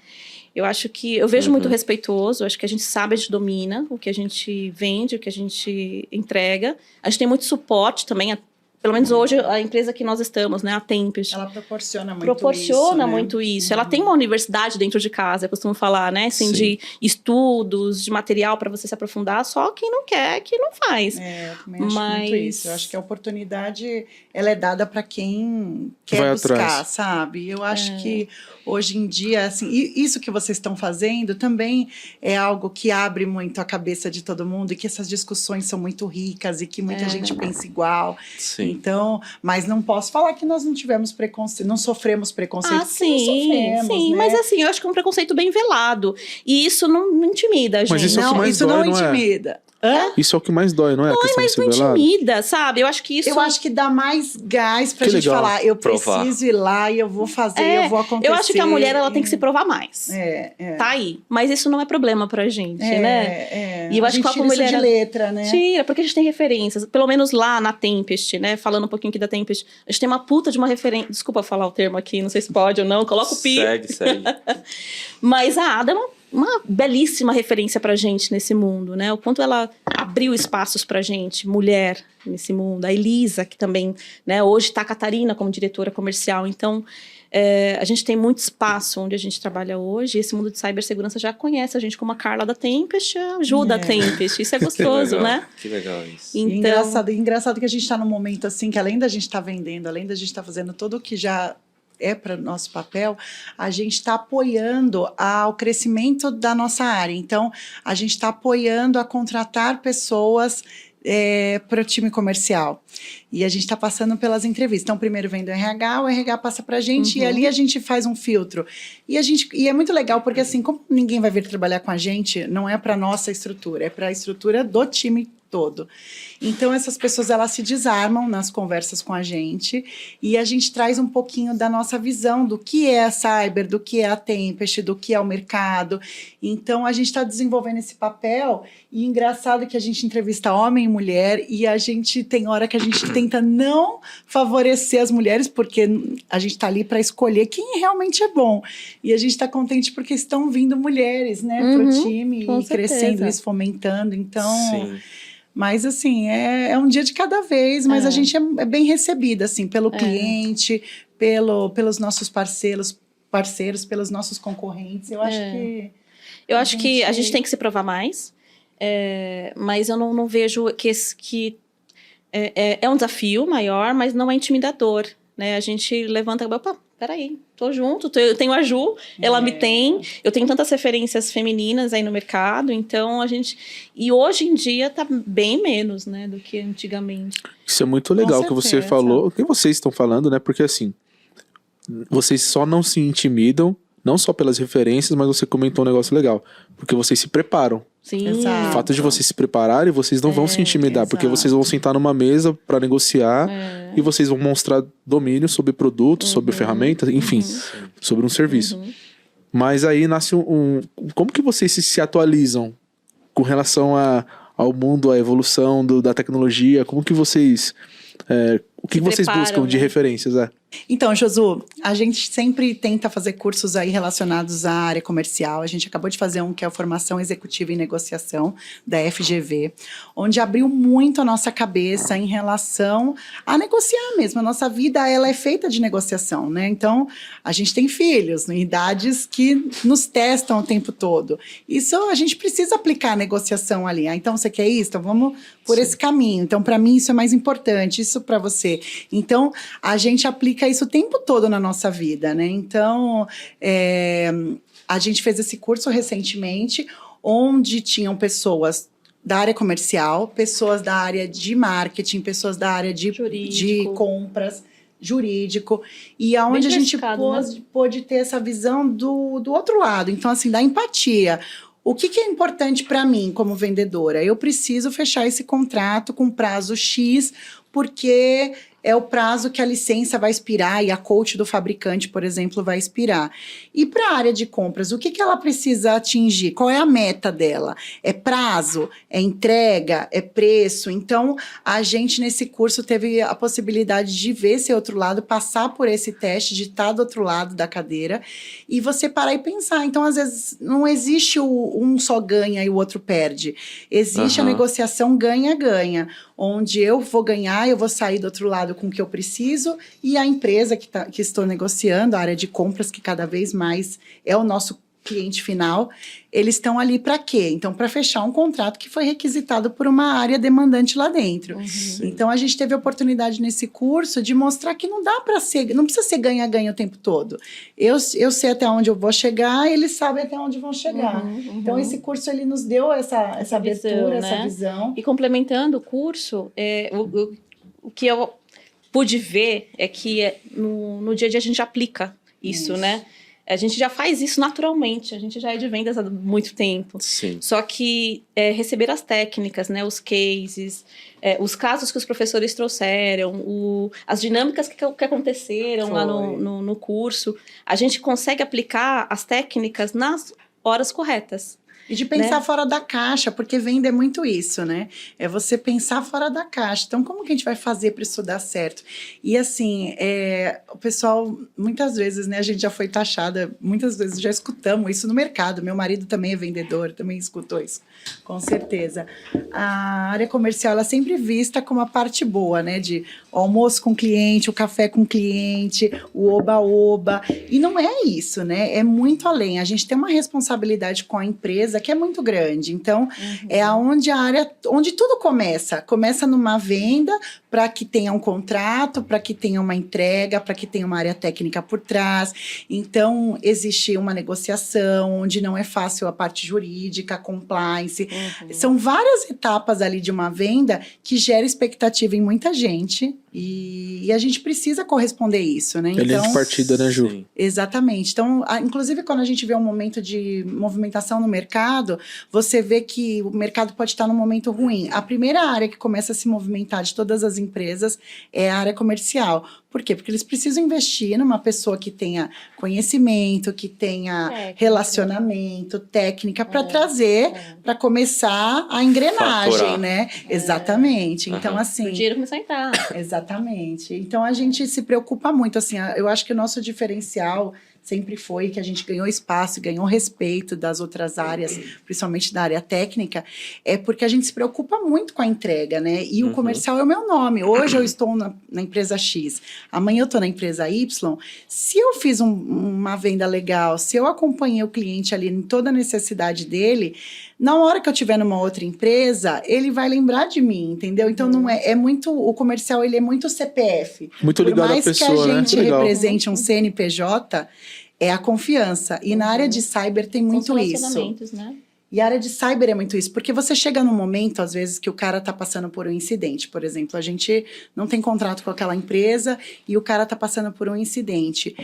Eu acho que eu vejo muito respeitoso, acho que a gente sabe, a gente domina o que a gente vende, o que a gente entrega. A gente tem muito suporte também, pelo menos hoje a empresa que nós estamos, né, a Tempest. Ela proporciona muito Muito isso. Ela tem uma universidade dentro de casa, eu costumo falar, né, assim, Sim. de estudos, de material para você se aprofundar, só quem não quer, que não faz. Eu também acho muito isso. Eu acho que a oportunidade, ela é dada para quem quer Vai buscar, atrás. sabe? Eu acho que hoje em dia, assim, isso que vocês estão fazendo também é algo que abre muito a cabeça de todo mundo e que essas discussões são muito ricas e que muita gente pensa igual. Sim. Então, mas não posso falar que nós não tivemos preconceito, não sofremos preconceito. Ah, sim, sofremos, sim, né? mas assim, eu acho que é um preconceito bem velado. E isso não intimida a gente. Mas isso é o que Não, mais isso dói, não não é? intimida. Hã? Isso é o que mais dói, não é? A questão de ser Não velado? intimida, sabe? Eu acho que isso... Eu acho que dá mais gás pra Que gente legal. falar, eu Provar. preciso ir lá e eu vou fazer, eu vou acontecer. Eu acho que a mulher, ela tem que se provar mais. É. Tá aí. Mas isso não é problema pra gente, né? E eu A acho que gente a tira isso mulher... de letra, né? Tira, porque a gente tem referências. Pelo menos lá na Tempest, né? Falando um pouquinho aqui da Tempest. A gente tem uma puta de uma referência... Desculpa falar o termo aqui, não sei se pode ou não. Coloca o pi. Segue. Mas a Ada é uma belíssima referência pra gente nesse mundo, né? O quanto ela abriu espaços pra gente, mulher nesse mundo. A Elisa, que também, né? Hoje tá a Catarina como diretora comercial. Então, a gente tem muito espaço onde a gente trabalha hoje. Esse mundo de cibersegurança já conhece a gente como a Carla da Tempest, ajuda a Tempest. Isso é gostoso, né? Que legal isso. Então, Engraçado que a gente está num momento assim, que além da gente estar vendendo, além da gente estar fazendo tudo o que já é para nosso papel, a gente está apoiando ao crescimento da nossa área. Então, a gente está apoiando a contratar pessoas para o time comercial. E a gente está passando pelas entrevistas. Então, primeiro vem do RH, o RH passa para a gente e ali a gente faz um filtro. E é muito legal, porque assim, como ninguém vai vir trabalhar com a gente, não é para nossa estrutura, é para a estrutura do time todo. Então, essas pessoas, elas se desarmam nas conversas com a gente e a gente traz um pouquinho da nossa visão do que é a cyber, do que é a Tempest, do que é o mercado. Então, a gente está desenvolvendo esse papel e engraçado que a gente entrevista homem e mulher e a gente tem hora que a gente tenta não favorecer as mulheres porque a gente está ali para escolher quem realmente é bom. E a gente está contente porque estão vindo mulheres, né, para o time com e crescendo certeza. isso, fomentando. Então... Sim. Mas, assim, é um dia de cada vez, mas a gente é bem recebida, assim, pelo cliente, pelos nossos parceiros, pelos nossos concorrentes. Eu acho que... eu acho que a gente tem que se provar mais, mas eu não vejo que é um desafio maior, mas não é intimidador, né? A gente levanta e fala, opa, peraí, tô junto, eu tenho a Ju, ela me tem, eu tenho tantas referências femininas aí no mercado, então a gente... E hoje em dia tá bem menos, né, do que antigamente. Isso é muito legal que você certeza. falou, o que vocês estão falando, né? Porque assim, vocês só não se intimidam, não só pelas referências, mas você comentou um negócio legal, porque vocês se preparam. Sim. Exato. O fato de vocês se prepararem, vocês não vão se intimidar, porque exato. vocês vão sentar numa mesa para negociar e vocês vão mostrar domínio sobre produtos, sobre ferramentas, enfim, sobre um serviço. Mas aí nasce como que vocês se atualizam com relação ao mundo, à evolução da tecnologia? Como que vocês... o que Se vocês preparam, buscam de né? referências? Então, Josu, a gente sempre tenta fazer cursos aí relacionados à área comercial. A gente acabou de fazer um que é a Formação Executiva em Negociação, da FGV, onde abriu muito a nossa cabeça em relação a negociar mesmo. A nossa vida, ela é feita de negociação, né? Então, a gente tem filhos em idades que nos testam o tempo todo. Isso, a gente precisa aplicar a negociação ali. Ah, então, você quer isso? Então, vamos por esse caminho. Então, para mim, isso é mais importante. Isso para você. Então, a gente aplica isso o tempo todo na nossa vida, né? Então, a gente fez esse curso recentemente, onde tinham pessoas da área comercial, pessoas da área de marketing, pessoas da área de compras, jurídico, e aonde a gente pôde ter essa visão do outro lado. Então, assim, da empatia. O que é importante para mim como vendedora? Eu preciso fechar esse contrato com prazo X, porque é o prazo que a licença vai expirar e a coach do fabricante, por exemplo, vai expirar. E para a área de compras, o que ela precisa atingir? Qual é a meta dela? É prazo? É entrega? É preço? Então, a gente nesse curso teve a possibilidade de ver esse outro lado, passar por esse teste, de estar do outro lado da cadeira e você parar e pensar. Então, às vezes, não existe um só ganha e o outro perde. Existe a negociação ganha-ganha, onde eu vou ganhar, eu vou sair do outro lado com o que eu preciso e a empresa que estou negociando, a área de compras, que cada vez mais é o nosso cliente final, eles estão ali para quê? Então, para fechar um contrato que foi requisitado por uma área demandante lá dentro. Então, a gente teve a oportunidade nesse curso de mostrar que não dá para ser, não precisa ser ganha-ganha o tempo todo. Eu sei até onde eu vou chegar, eles sabem até onde vão chegar. Então, esse curso, ele nos deu essa abertura, visão, essa visão. E complementando o curso, o que eu pude ver é que no dia a dia a gente aplica isso, né? A gente já faz isso naturalmente, a gente já é de vendas há muito tempo. Sim. Só que receber as técnicas, né, os cases, os casos que os professores trouxeram, as dinâmicas que aconteceram lá no curso, a gente consegue aplicar as técnicas nas horas corretas. E de pensar fora da caixa, porque venda é muito isso, né? É você pensar fora da caixa. Então, como que a gente vai fazer para isso dar certo? E assim, o pessoal, muitas vezes, né? A gente já foi taxada, muitas vezes já escutamos isso no mercado. Meu marido também é vendedor, também escutou isso, com certeza. A área comercial, ela é sempre vista como a parte boa, né? De o almoço com o cliente, o café com o cliente, o oba-oba. E não é isso, né? É muito além. A gente tem uma responsabilidade com a empresa que é muito grande. Então, é onde tudo começa. Começa numa venda para que tenha um contrato, para que tenha uma entrega, para que tenha uma área técnica por trás. Então, existe uma negociação onde não é fácil a parte jurídica, compliance. São várias etapas ali de uma venda que gera expectativa em muita gente e a gente precisa corresponder isso, né? É linha de partida, né, Ju? Sim. Exatamente. Então, inclusive, quando a gente vê um momento de movimentação no mercado, você vê que o mercado pode estar num momento ruim. A primeira área que começa a se movimentar de todas as empresas é a área comercial. Por quê? Porque eles precisam investir numa pessoa que tenha conhecimento, que tenha relacionamento, técnica, para trazer, para começar a engrenagem, Faturar. né? Exatamente. Então, assim... O dinheiro começar a entrar. Exatamente. Então, a gente se preocupa muito, assim, eu acho que o nosso diferencial sempre foi que a gente ganhou espaço, ganhou respeito das outras áreas, principalmente da área técnica, é porque a gente se preocupa muito com a entrega, né? E o comercial é o meu nome. Hoje eu estou na empresa X, amanhã eu estou na empresa Y. Se eu fiz uma venda legal, se eu acompanhei o cliente ali em toda a necessidade dele, na hora que eu estiver numa outra empresa, ele vai lembrar de mim, entendeu? Então, não é muito... O comercial, ele é muito CPF. Muito ligado à pessoa, né? Por mais que a gente Legal. represente um CNPJ, é a confiança. E na área de cyber tem muito isso. Né? E a área de cyber é muito isso, porque você chega num momento, às vezes, que o cara tá passando por um incidente. Por exemplo, a gente não tem contrato com aquela empresa e o cara tá passando por um incidente.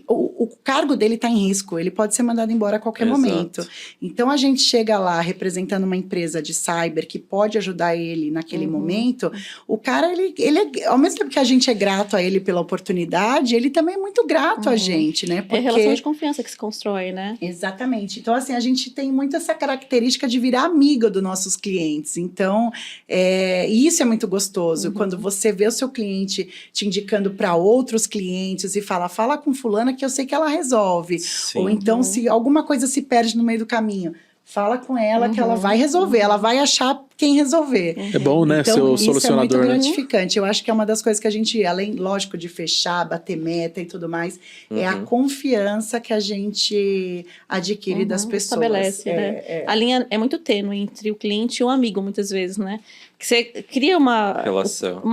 O cargo dele tá em risco, ele pode ser mandado embora a qualquer momento. Então, a gente chega lá representando uma empresa de cyber que pode ajudar ele naquele momento. O cara, ele é, ao mesmo tempo que a gente é grato a ele pela oportunidade, ele também é muito grato a gente, né? É a relação de confiança que se constrói, né? Exatamente. Então, assim, a gente tem muito essa característica de virar amiga dos nossos clientes. Então, isso é muito gostoso. Quando você vê o seu cliente te indicando para outros clientes e fala com fulana que eu sei que ela resolve. Sim. Ou então, se alguma coisa se perde no meio do caminho, fala com ela que ela vai resolver. Ela vai achar quem resolver. É bom, né? Então, Ser o isso solucionador, é muito né? gratificante. Eu acho que é uma das coisas que a gente, além, lógico, de fechar, bater meta e tudo mais, é a confiança que a gente adquire das pessoas. Estabelece, né? A linha é muito tênue entre o cliente e o amigo, muitas vezes, né? Que você cria uma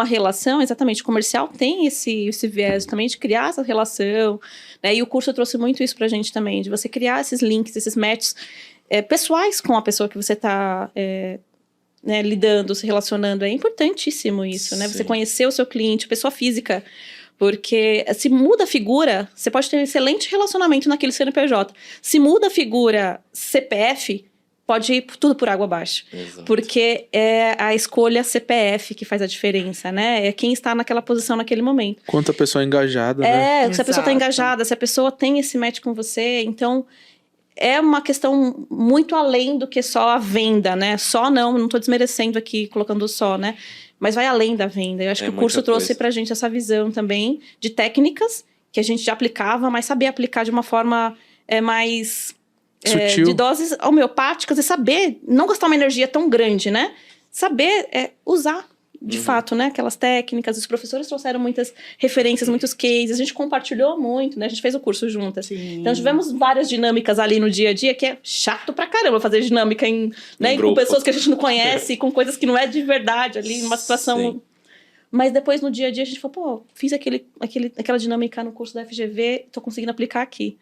relação, exatamente. O comercial tem esse viés também de criar essa relação, né? E o curso trouxe muito isso pra gente também, de você criar esses links, esses matches pessoais com a pessoa que você está lidando, se relacionando. É importantíssimo isso, né? Você conhecer o seu cliente, pessoa física, porque se muda a figura, você pode ter um excelente relacionamento naquele CNPJ. Se muda a figura CPF, pode ir tudo por água abaixo. Exato. Porque é a escolha CPF que faz a diferença, né? É quem está naquela posição naquele momento. Quanto a pessoa é engajada, né? Se a pessoa está Exato. engajada, se a pessoa tem esse match com você, então é uma questão muito além do que só a venda, né? Só não estou desmerecendo aqui, colocando só, né? Mas vai além da venda. Eu acho que o curso muita trouxe coisa. pra gente essa visão também de técnicas que a gente já aplicava, mas saber aplicar de uma forma mais... Sutil. de doses homeopáticas e saber não gastar uma energia tão grande, né? Saber usar de fato, né? Aquelas técnicas. Os professores trouxeram muitas referências, muitos cases. A gente compartilhou muito, né? A gente fez o curso juntas. Sim. Então, tivemos várias dinâmicas ali no dia a dia, que é chato pra caramba fazer dinâmica com grupo. pessoas que a gente não conhece, com coisas que não é de verdade ali, numa situação... Sim. Mas depois, no dia a dia, a gente falou, pô, fiz aquela dinâmica no curso da FGV, tô conseguindo aplicar aqui.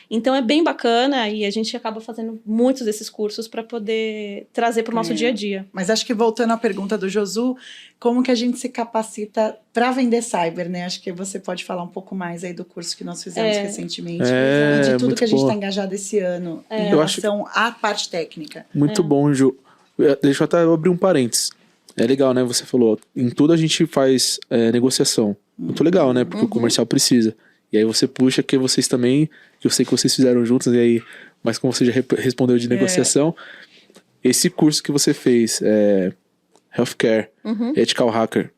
Então, é bem bacana e a gente acaba fazendo muitos desses cursos para poder trazer para o nosso dia a dia. Mas acho que voltando à pergunta do Josu, como que a gente se capacita para vender cyber, né? Acho que você pode falar um pouco mais aí do curso que nós fizemos recentemente e de tudo muito que a gente boa. está engajado esse ano em Eu acho relação à parte técnica. Muito bom, Ju. Deixa eu até abrir um parênteses. É legal, né? Você falou, em tudo a gente faz negociação. Muito legal, né? Porque o comercial precisa. E aí você puxa que vocês também, que eu sei que vocês fizeram juntos, e aí, mas como você já respondeu de negociação, esse curso que você fez, Healthcare, Ethical Hacker,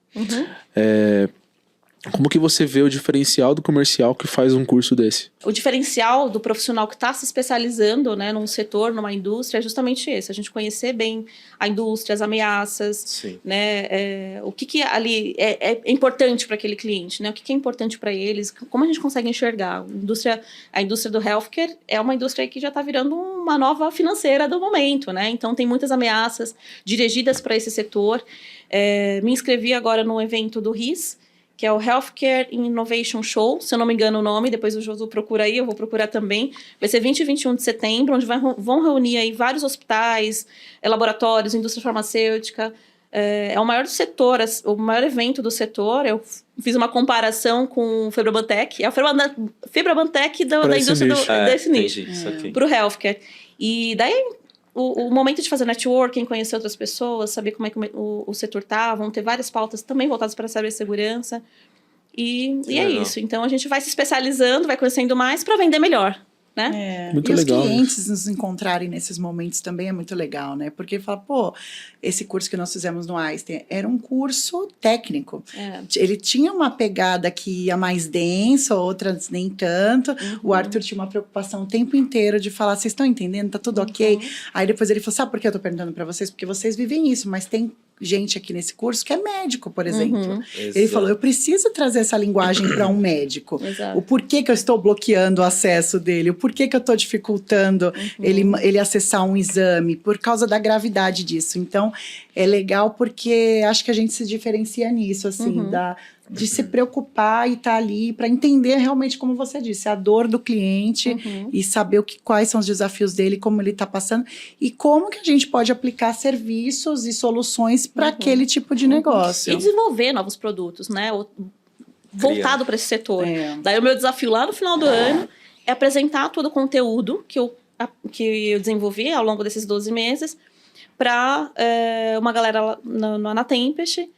como que você vê o diferencial do comercial que faz um curso desse? O diferencial do profissional que está se especializando, né, num setor, numa indústria, é justamente esse. A gente conhecer bem a indústria, as ameaças, Sim. né, o que ali é importante para aquele cliente, né, o que é importante para eles, como a gente consegue enxergar. A indústria do healthcare é uma indústria que já está virando uma nova financeira do momento, né, então tem muitas ameaças dirigidas para esse setor. Me inscrevi agora no evento do RIS, que é o Healthcare Innovation Show, se eu não me engano o nome, depois o Josu procura aí, eu vou procurar também. Vai ser 20 e 21 de setembro, onde vão reunir aí vários hospitais, laboratórios, indústria farmacêutica. É o maior setor, o maior evento do setor. Eu fiz uma comparação com o Febrabantech. É o Febrabantech da indústria desse nicho, para o healthcare. E daí... O momento de fazer networking, conhecer outras pessoas, saber como é que o setor tá, vão ter várias pautas também voltadas para a cibersegurança. E é isso. Então, a gente vai se especializando, vai conhecendo mais para vender melhor, né? Muito e legal, os clientes nos encontrarem nesses momentos também é muito legal, né? Porque fala, pô, esse curso que nós fizemos no Einstein era um curso técnico. Ele tinha uma pegada que ia mais densa, outras nem tanto. O Arthur tinha uma preocupação o tempo inteiro de falar, vocês estão entendendo? Tá tudo ok? Aí depois ele falou, sabe por que eu tô perguntando para vocês? Porque vocês vivem isso, mas tem gente aqui nesse curso que é médico, por exemplo. Ele falou, eu preciso trazer essa linguagem para um médico. Exato. O porquê que eu estou bloqueando o acesso dele, o porquê que eu estou dificultando ele acessar um exame, por causa da gravidade disso. Então, é legal porque acho que a gente se diferencia nisso, assim, de se preocupar e estar ali para entender realmente, como você disse, a dor do cliente e saber quais são os desafios dele, como ele está passando e como que a gente pode aplicar serviços e soluções para aquele tipo de negócio. E desenvolver novos produtos, né? Voltado para esse setor. Daí o meu desafio lá no final do ano é apresentar todo o conteúdo que eu desenvolvi ao longo desses 12 meses para uma galera na Tempest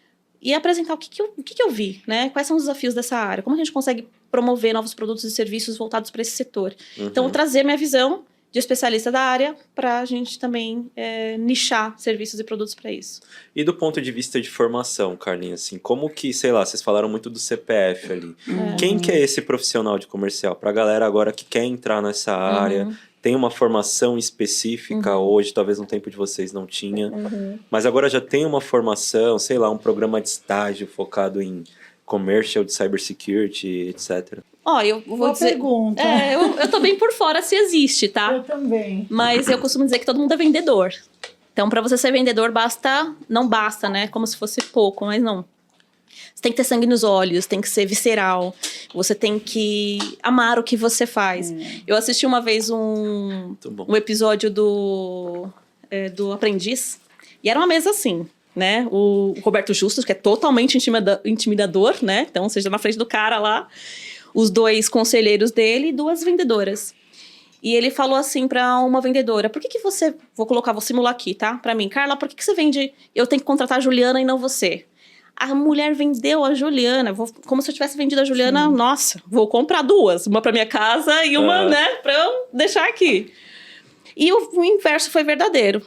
e apresentar o que eu vi, né? Quais são os desafios dessa área, como a gente consegue promover novos produtos e serviços voltados para esse setor. Então, trazer minha visão de especialista da área para a gente também nichar serviços e produtos para isso. E do ponto de vista de formação, Carlinha, assim, como que, sei lá, vocês falaram muito do CPF ali. Quem que é esse profissional de comercial? Pra galera agora que quer entrar nessa área, tem uma formação específica hoje, talvez no tempo de vocês não tinha, mas agora já tem uma formação, sei lá, um programa de estágio focado em commercial de cybersecurity, etc. Eu vou Boa dizer... pergunta. Eu tô bem por fora se existe, tá? Eu também. Mas eu costumo dizer que todo mundo é vendedor. Então, para você ser vendedor, não basta, né? Como se fosse pouco, mas não. Você tem que ter sangue nos olhos, tem que ser visceral. Você tem que amar o que você faz. Eu assisti uma vez um episódio do Aprendiz. E era uma mesa assim, né? O Roberto Justus, que é totalmente intimidador, né? Então, você está na frente do cara lá. Os 2 conselheiros dele e 2 vendedoras. E ele falou assim pra uma vendedora, por que você... vou simular aqui, tá? Pra mim. Carla, por que você vende... Eu tenho que contratar a Juliana e não você? A mulher vendeu a Juliana, como se eu tivesse vendido a Juliana, nossa, vou comprar 2. Uma pra minha casa e uma, né, pra eu deixar aqui. E o inverso foi verdadeiro.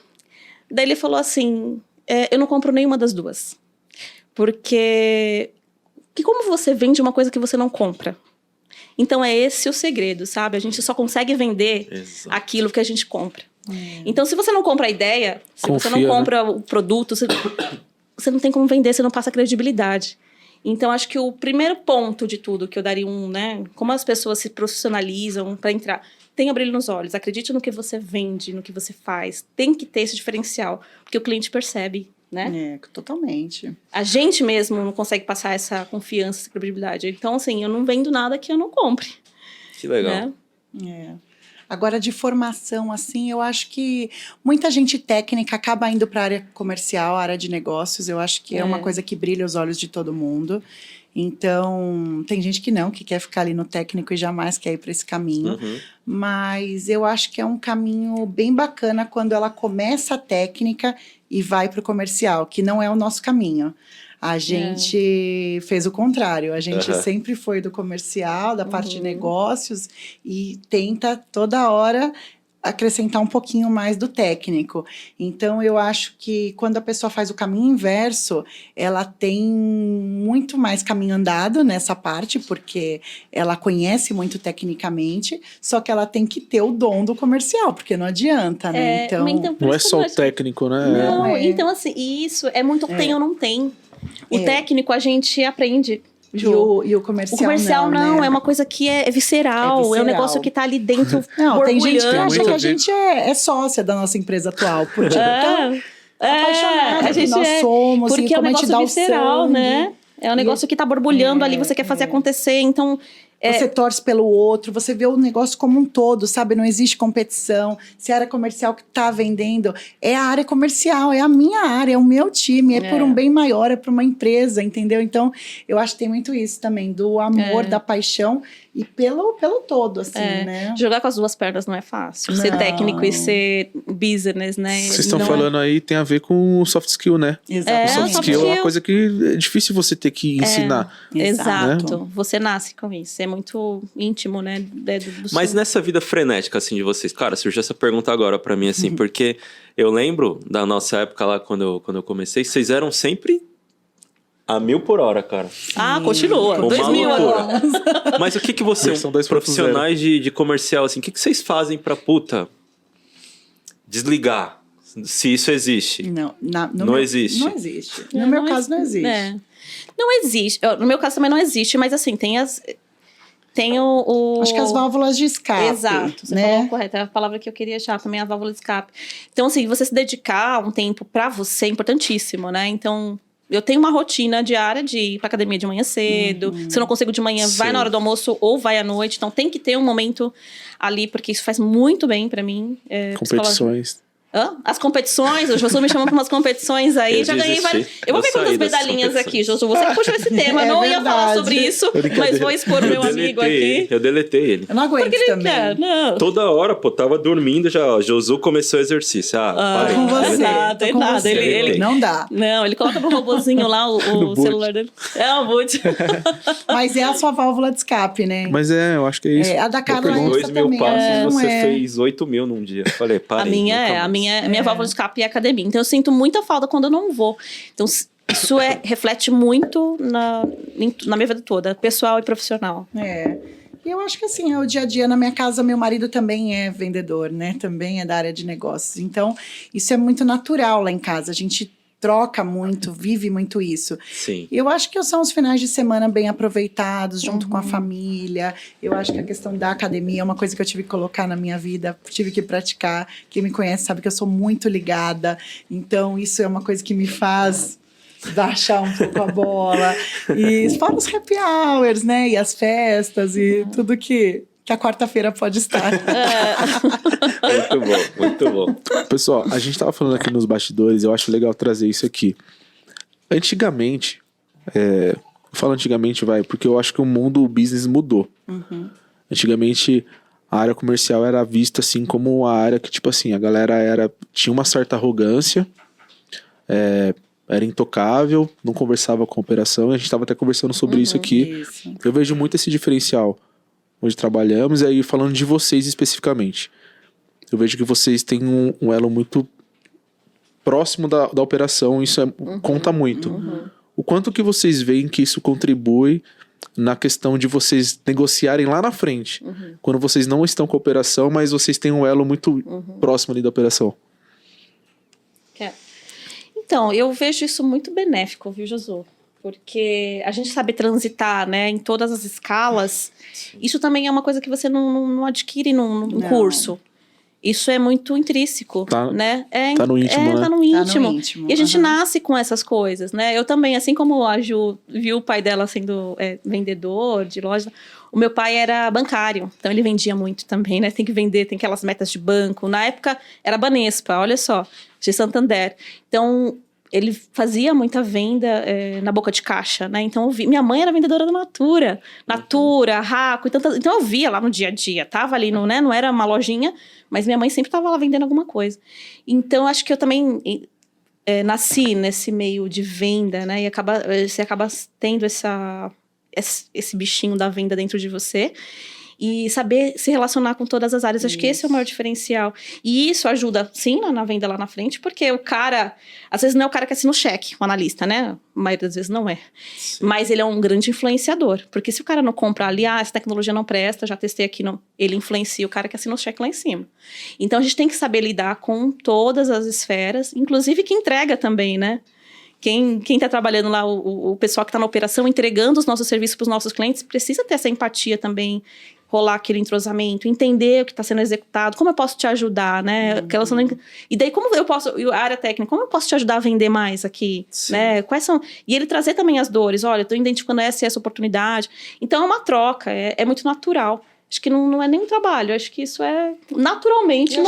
Daí ele falou assim, eu não compro nenhuma das 2. Porque como você vende uma coisa que você não compra? Então é esse o segredo, sabe? A gente só consegue vender aquilo que a gente compra. Então se você não compra a ideia, se você não compra o produto, você não tem como vender, você não passa credibilidade. Então acho que o primeiro ponto de tudo que eu daria né? Como as pessoas se profissionalizam para entrar. Tenha brilho nos olhos, acredite no que você vende, no que você faz. Tem que ter esse diferencial, porque o cliente percebe, né? Totalmente. A gente mesmo não consegue passar essa confiança, essa credibilidade. Então, assim, eu não vendo nada que eu não compre. Que legal. Né? Agora, de formação, assim, eu acho que muita gente técnica acaba indo para a área comercial, área de negócios. Eu acho que é uma coisa que brilha os olhos de todo mundo. Então, tem gente que quer ficar ali no técnico e jamais quer ir para esse caminho. Mas eu acho que é um caminho bem bacana quando ela começa a técnica e vai para o comercial, que não é o nosso caminho. A gente fez o contrário. A gente sempre foi do comercial, da parte de negócios, e tenta toda hora acrescentar um pouquinho mais do técnico. Então, eu acho que quando a pessoa faz o caminho inverso, ela tem muito mais caminho andado nessa parte, porque ela conhece muito tecnicamente, só que ela tem que ter o dom do comercial, porque não adianta, né? Então, não é só o técnico, né? Não, então assim, isso é muito tem ou não tem. O técnico a gente aprende. E o comercial, o comercial não, né? É uma coisa que é visceral, é um negócio que tá ali dentro. Não, tem gente que borbulhando. acha que a gente é sócia da nossa empresa atual, porque apaixonada, a gente nós somos, porque e é um como a gente negócio dá o visceral, sangue. né? É um negócio que tá borbulhando ali, você quer fazer acontecer, então... Você torce pelo outro, você vê o negócio como um todo, sabe? Não existe competição. Se a área comercial que está vendendo, é a área comercial, é a minha área, é o meu time, é por um bem maior, é para uma empresa, entendeu? Então, eu acho que tem muito isso também, do amor, da paixão e pelo todo, assim, né? Jogar com as 2 pernas não é fácil. Ser técnico e ser business, né? Vocês estão falando aí, tem a ver com o soft skill, né? Exatamente. O soft skill é uma coisa que é difícil você ter que ensinar. Exato. Né? Você nasce com isso. É muito íntimo, né? Mas nessa vida frenética, assim, de vocês, cara, surgiu essa pergunta agora pra mim, assim, porque eu lembro da nossa época lá, quando eu comecei, vocês eram sempre a 1000 por hora, cara. Continua. Uma 2000 loucura. agora. Mas o que você, São 2.0. profissionais de comercial, assim, o que vocês fazem pra, desligar? Se isso existe. Não existe. Não existe. No meu caso, não existe. Não existe. No meu caso também não existe, mas assim, tem o... Acho que as válvulas de escape. Exato, você falou correto, é a palavra que eu queria achar também, a válvula de escape. Então, assim, você se dedicar um tempo pra você é importantíssimo, né? Então, eu tenho uma rotina diária de ir pra academia de manhã cedo. Se eu não consigo de manhã, vai na hora do almoço ou vai à noite. Então, tem que ter um momento ali, porque isso faz muito bem pra mim. Competições. As competições, o Josu me chamou para umas competições aí, Eu já ganhei várias. Eu vou ver quantas medalhinhas aqui, Josu. Você que puxou esse tema, não ia falar sobre isso, mas vou expor o meu amigo aqui. Eu deletei ele. Eu não aguento Porque ele também. quer, não. Toda hora, tava dormindo já, ó, Josu começou o exercício. Parei. Com você. Nada, tô com nada. você. Ele- Não dá. Não, ele coloca pro robozinho lá o celular dele. É um boot. Mas é a sua válvula de escape, né? Mas eu acho que é isso. A da Carla é Depois essa 2.000 também. passos, não você é. fez 8.000 num dia. Falei, parei. A minha válvula de escape é a academia. Então eu sinto muita falta quando eu não vou. Então isso reflete muito na minha vida toda, pessoal e profissional. E eu acho que assim, é o dia a dia na minha casa, meu marido também é vendedor, né? Também é da área de negócios. Então, isso é muito natural lá em casa. A gente troca muito, vive muito isso. Sim. Eu acho que são os finais de semana bem aproveitados, junto com a família. Eu acho que a questão da academia é uma coisa que eu tive que colocar na minha vida, tive que praticar. Quem me conhece sabe que eu sou muito ligada. Então, isso é uma coisa que me faz baixar um pouco a bola. E fora os happy hours, né? E as festas e tudo que a quarta-feira pode estar. Muito bom, muito bom. Pessoal, a gente tava falando aqui nos bastidores, eu acho legal trazer isso aqui. Antigamente, eu falo antigamente, porque eu acho que o mundo, o business mudou. Antigamente, a área comercial era vista assim como a área que, tipo assim, a galera tinha uma certa arrogância, era intocável, não conversava com a operação, e a gente estava até conversando sobre isso aqui. Isso. Eu vejo muito esse diferencial onde trabalhamos, e aí falando de vocês especificamente. Eu vejo que vocês têm um elo muito próximo da operação, isso conta muito. O quanto que vocês veem que isso contribui na questão de vocês negociarem lá na frente, quando vocês não estão com a operação, mas vocês têm um elo muito próximo ali da operação? Então, eu vejo isso muito benéfico, viu, Josu? Porque a gente sabe transitar, né, em todas as escalas. Isso também é uma coisa que você não adquire num curso. Isso é muito intrínseco, né? Tá no íntimo, né? Tá no íntimo. Tá no íntimo. E a gente nasce com essas coisas, né? Eu também, assim como a Ju viu o pai dela sendo vendedor de loja, o meu pai era bancário, então ele vendia muito também, né? Tem que vender, tem aquelas metas de banco. Na época era Banespa, olha só, de Santander. Então ele fazia muita venda na boca de caixa, né? Então minha mãe era vendedora da Natura, Raco, então eu via lá no dia a dia, tava ali, né? Não era uma lojinha, mas minha mãe sempre tava lá vendendo alguma coisa. Então acho que eu também nasci nesse meio de venda, né? E você acaba tendo esse bichinho da venda dentro de você. E saber se relacionar com todas as áreas. Acho que esse é o maior diferencial. E isso ajuda, sim, na venda lá na frente, porque o cara... Às vezes não é o cara que assina o cheque, o analista, né? A maioria das vezes não é. Sim. Mas ele é um grande influenciador. Porque se o cara não compra ali, essa tecnologia não presta, já testei aqui, não. Ele influencia o cara que assina o cheque lá em cima. Então, a gente tem que saber lidar com todas as esferas, inclusive que entrega também, né? Quem está trabalhando lá, o pessoal que está na operação, entregando os nossos serviços para os nossos clientes, precisa ter essa empatia também, rolar aquele entrosamento, entender o que está sendo executado, como eu posso te ajudar, né? E daí, como eu posso, a área técnica, como eu posso te ajudar a vender mais aqui, né? Quais são... E ele trazer também as dores, olha, eu estou identificando essa oportunidade. Então, é uma troca, é muito natural. Acho que não é nem um trabalho, acho que isso é naturalmente.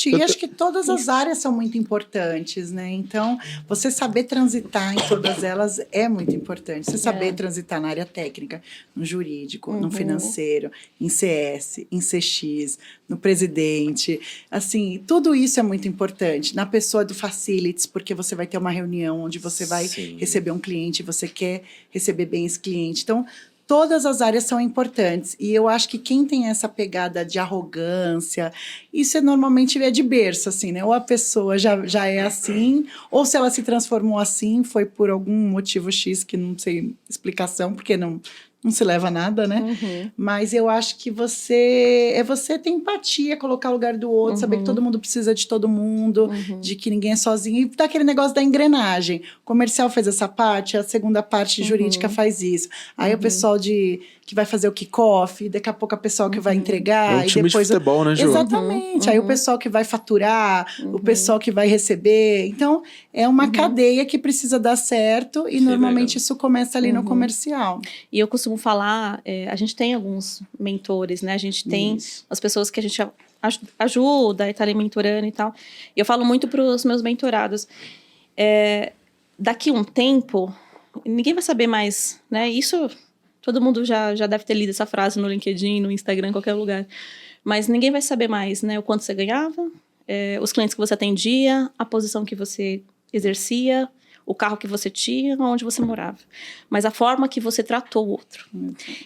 E acho que todas as áreas são muito importantes, né? Então, você saber transitar em todas elas é muito importante. Você saber transitar na área técnica, no jurídico, no financeiro, em CS, em CX, no presidente. Assim, tudo isso é muito importante. Na pessoa do facilities, porque você vai ter uma reunião onde você vai receber um cliente, você quer receber bem esse cliente. Então, todas as áreas são importantes. E eu acho que quem tem essa pegada de arrogância, isso normalmente é de berço, assim, né? Ou a pessoa já é assim, ou se ela se transformou assim, foi por algum motivo X que não sei explicação, porque não se leva a nada, né? Mas eu acho que você ter empatia, colocar o lugar do outro, saber que todo mundo precisa de todo mundo, de que ninguém é sozinho, e daquele negócio da engrenagem. O comercial fez essa parte, a segunda parte jurídica faz isso. Aí o pessoal que vai fazer o kick-off, daqui a pouco a pessoa que vai entregar. É um time de futebol, né, Ju? Exatamente. Aí o pessoal que vai faturar, o pessoal que vai receber. Então, é uma cadeia que precisa dar certo e normalmente isso começa ali no comercial. E eu costumo falar, a gente tem alguns mentores, né? A gente tem as pessoas que a gente ajuda e tá ali mentorando e tal. E eu falo muito para os meus mentorados. Daqui um tempo, ninguém vai saber mais, né? Isso... Todo mundo já deve ter lido essa frase no LinkedIn, no Instagram, em qualquer lugar. Mas ninguém vai saber mais, né? O quanto você ganhava, os clientes que você atendia, a posição que você exercia, o carro que você tinha, onde você morava. Mas a forma que você tratou o outro.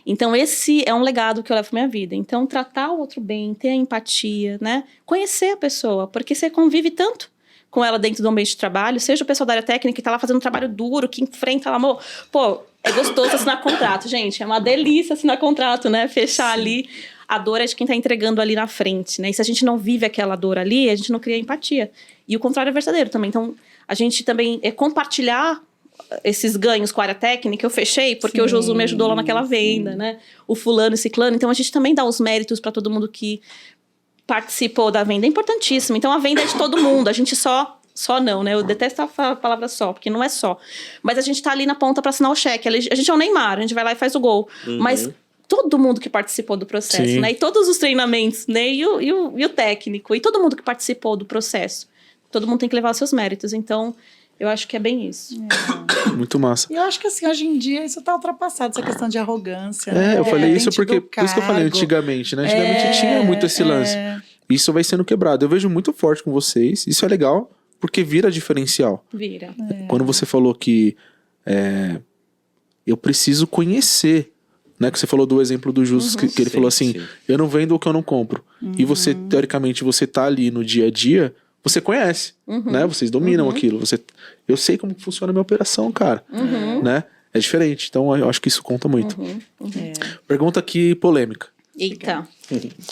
Então, esse é um legado que eu levo pra minha vida. Então, tratar o outro bem, ter a empatia, né? Conhecer a pessoa, porque você convive tanto com ela dentro do ambiente de trabalho, seja o pessoal da área técnica que tá lá fazendo um trabalho duro, que enfrenta lá, amor, pô, é gostoso assinar contrato, gente, é uma delícia assinar contrato, né, fechar ali, a dor é de quem tá entregando ali na frente, né, e se a gente não vive aquela dor ali, a gente não cria empatia, e o contrário é verdadeiro também, então a gente também compartilhar esses ganhos com a área técnica, eu fechei porque o Josu me ajudou lá naquela venda, né, o fulano e ciclano, então a gente também dá os méritos para todo mundo que participou da venda, é importantíssimo. Então, a venda é de todo mundo. A gente só não, né? Eu detesto a palavra só, porque não é só. Mas a gente tá ali na ponta para assinar o cheque. A gente é o Neymar, a gente vai lá e faz o gol. Mas todo mundo que participou do processo, né? E todos os treinamentos, né? E o técnico. E todo mundo que participou do processo. Todo mundo tem que levar os seus méritos. Então, Eu acho que é bem isso. Muito massa. E eu acho que assim, hoje em dia isso tá ultrapassado, essa questão de arrogância. Eu falei isso Depende porque, do por isso que eu falei cargo. antigamente, né? Antigamente tinha muito esse lance. Isso vai sendo quebrado. Eu vejo muito forte com vocês. Isso é legal, porque vira diferencial. Vira. Quando você falou que eu preciso conhecer, né? Que você falou do exemplo do Justus, que ele Sim, falou assim, sim. eu não vendo o que eu não compro. E você, teoricamente, você tá ali no dia a dia, você conhece, né? Vocês dominam aquilo. Eu sei como funciona a minha operação, cara. Né? É diferente. Então, eu acho que isso conta muito. Pergunta aqui polêmica. Eita.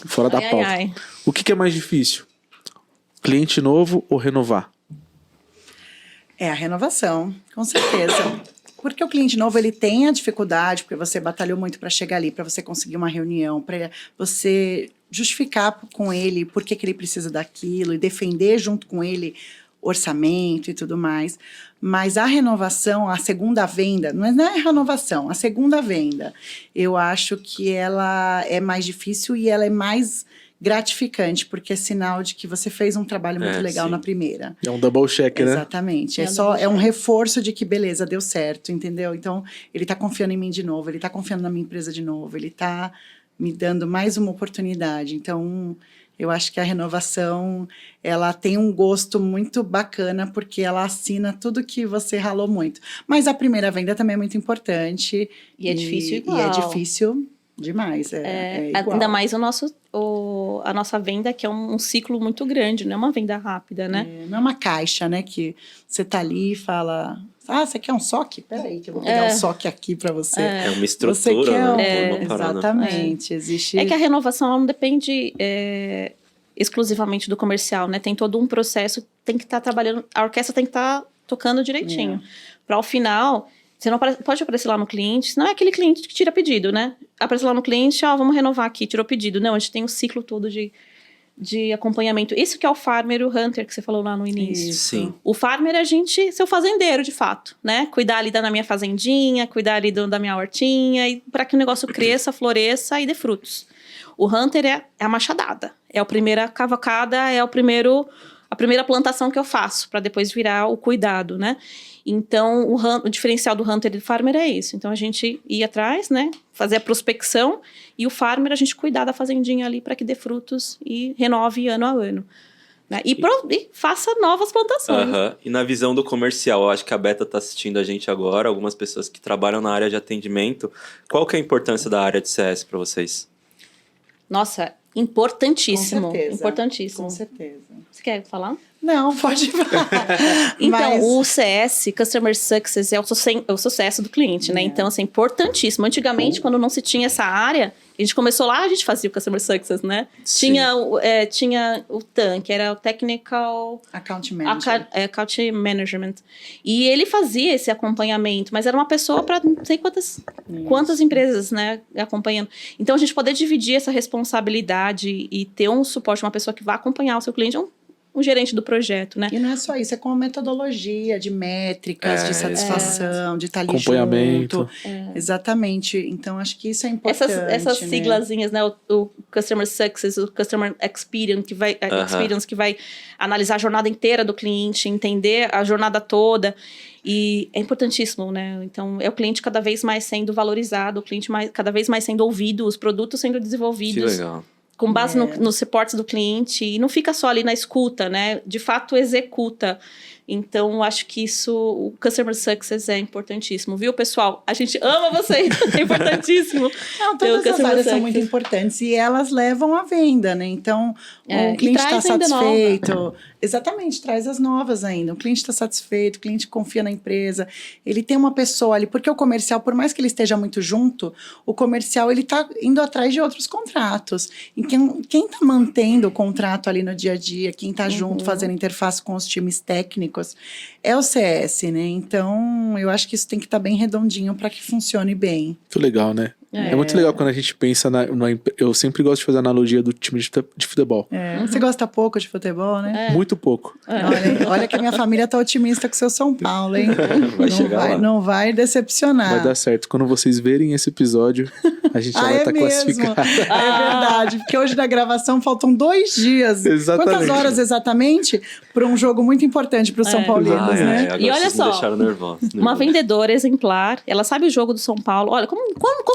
Fora da Ai, ai, pauta. ai. O que é mais difícil? Cliente novo ou renovar? É a renovação, com certeza. Porque o cliente novo, ele tem a dificuldade, porque você batalhou muito para chegar ali, para você conseguir uma reunião, para você justificar com ele por que ele precisa daquilo e defender junto com ele orçamento e tudo mais. Mas a renovação, a segunda venda, não é renovação, a segunda venda, eu acho que ela é mais difícil e ela é mais gratificante, porque é sinal de que você fez um trabalho muito legal sim. na primeira. É um double check, né? Exatamente. É É um reforço de que, beleza, deu certo, entendeu? Então, ele tá confiando em mim de novo, ele tá confiando na minha empresa de novo, ele tá me dando mais uma oportunidade. Então, eu acho que a renovação, ela tem um gosto muito bacana, porque ela assina tudo que você ralou muito. Mas a primeira venda também é muito importante. E é difícil igual. E é difícil demais. É igual. Ainda mais a nossa venda, que é um ciclo muito grande, não é uma venda rápida, né? Não é uma caixa, né? Que você tá ali e fala... Ah, você quer um SOC? Peraí, que eu vou pegar um SOC aqui para você. É uma Você estrutura, quer né? Uma parada. exatamente. Existe... É que a renovação ela não depende exclusivamente do comercial, né? Tem todo um processo, tem que estar trabalhando, a orquestra tem que estar tocando direitinho. Para ao final, você não pode aparecer lá no cliente, não é aquele cliente que tira pedido, né? Aparece lá no cliente, vamos renovar aqui, tirou pedido. Não, a gente tem um ciclo todo de acompanhamento. Isso que é o farmer e o hunter que você falou lá no início. Sim. O farmer é seu fazendeiro, de fato, né? Cuidar ali da minha fazendinha, cuidar ali da minha hortinha, e para que o negócio cresça, floresça e dê frutos. O hunter é a machadada, é a primeira cavacada, é a primeira plantação que eu faço, para depois virar o cuidado, né? Então, o diferencial do hunter e do farmer é isso. Então, a gente ir atrás, né? Fazer a prospecção, e o farmer, a gente cuidar da fazendinha ali para que dê frutos e renove ano a ano. Né? E faça novas plantações. E na visão do comercial, eu acho que a Beta está assistindo a gente agora, algumas pessoas que trabalham na área de atendimento. Qual que é a importância da área de CS para vocês? Nossa, importantíssimo. Com certeza. Importantíssimo. Com certeza. Você quer falar? Não, pode falar. Então, Mas... o CS, Customer Success, é o sucesso do cliente, né? Então, assim, importantíssimo. Antigamente, quando não se tinha essa área, a gente começou lá, a gente fazia o Customer Success, né? Tinha o TAM, que era o Technical... Account Manager. Account Management. E ele fazia esse acompanhamento, mas era uma pessoa para não sei quantas empresas, né, acompanhando. Então, a gente poder dividir essa responsabilidade e ter um suporte, uma pessoa que vai acompanhar o seu cliente, um gerente do projeto, né? E não é só isso, é com a metodologia de métricas, de satisfação, de estar ali acompanhamento. junto. Exatamente. Então, acho que isso é importante. Essas né? siglazinhas, né? O Customer Success, o Customer Experience, que vai analisar a jornada inteira do cliente, entender a jornada toda. E é importantíssimo, né? Então, é o cliente cada vez mais sendo valorizado, o cliente cada vez mais sendo ouvido, os produtos sendo desenvolvidos. Que legal. Com base nos reportes do cliente, e não fica só ali na escuta, né? De fato, executa. Então, acho que o Customer Success é importantíssimo, viu, pessoal? A gente ama vocês, é importantíssimo. Não, todas as áreas são muito importantes e elas levam à venda, né? Então, o cliente está satisfeito. Exatamente, traz as novas ainda. O cliente está satisfeito, o cliente confia na empresa, ele tem uma pessoa ali, porque o comercial, por mais que ele esteja muito junto, o comercial, ele está indo atrás de outros contratos. E quem está mantendo o contrato ali no dia a dia, quem está junto, fazendo interface com os times técnicos, é o CS, né? Então, eu acho que isso tem que estar bem redondinho para que funcione bem. Muito legal, né? É muito legal quando a gente pensa eu sempre gosto de fazer a analogia do time de futebol. Você gosta pouco de futebol, né? Muito pouco. Olha que a minha família tá otimista com o seu São Paulo, hein? Vai chegar lá. Não vai decepcionar. Vai dar certo. Quando vocês verem esse episódio, a gente já vai estar classificado. É verdade, porque hoje na gravação faltam 2 dias. Exatamente. Quantas horas exatamente? Para um jogo muito importante para os São Paulinos, né? Agora E olha vocês me só, deixaram nervoso. Uma vendedora exemplar, ela sabe o jogo do São Paulo. Olha, como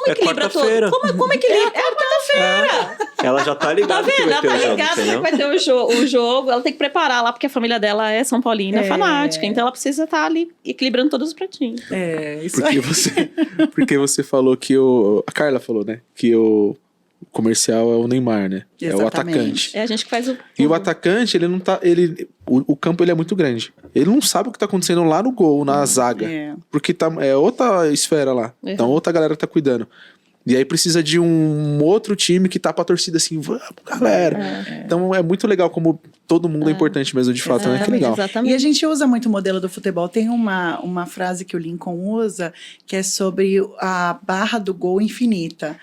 equilibra tudo? quarta-feira. Como equilibra? É quarta-feira! Ela já tá Tá ligada que vendo? vai Ela ter tá o jogo, ligada que entendeu? vai ter o jogo. Ela tem que preparar lá, porque a família dela é São Paulina, é fanática. Então ela precisa estar ali equilibrando todos os pratinhos. Isso Porque você falou que a Carla falou, né? Que o comercial é o Neymar, né? É o Exatamente. atacante. É a gente que faz o... E o atacante, ele não tá. O campo ele é muito grande. Ele não sabe o que tá acontecendo lá no gol, na zaga. Porque é outra esfera lá. Então outra galera tá cuidando. E aí precisa de um outro time que tá pra torcida assim, vamos, galera. Então é muito legal como todo mundo é importante mesmo, de fato, né? Que legal. Exatamente. E a gente usa muito o modelo do futebol. Tem uma frase que o Lincoln usa, que é sobre a barra do gol infinita.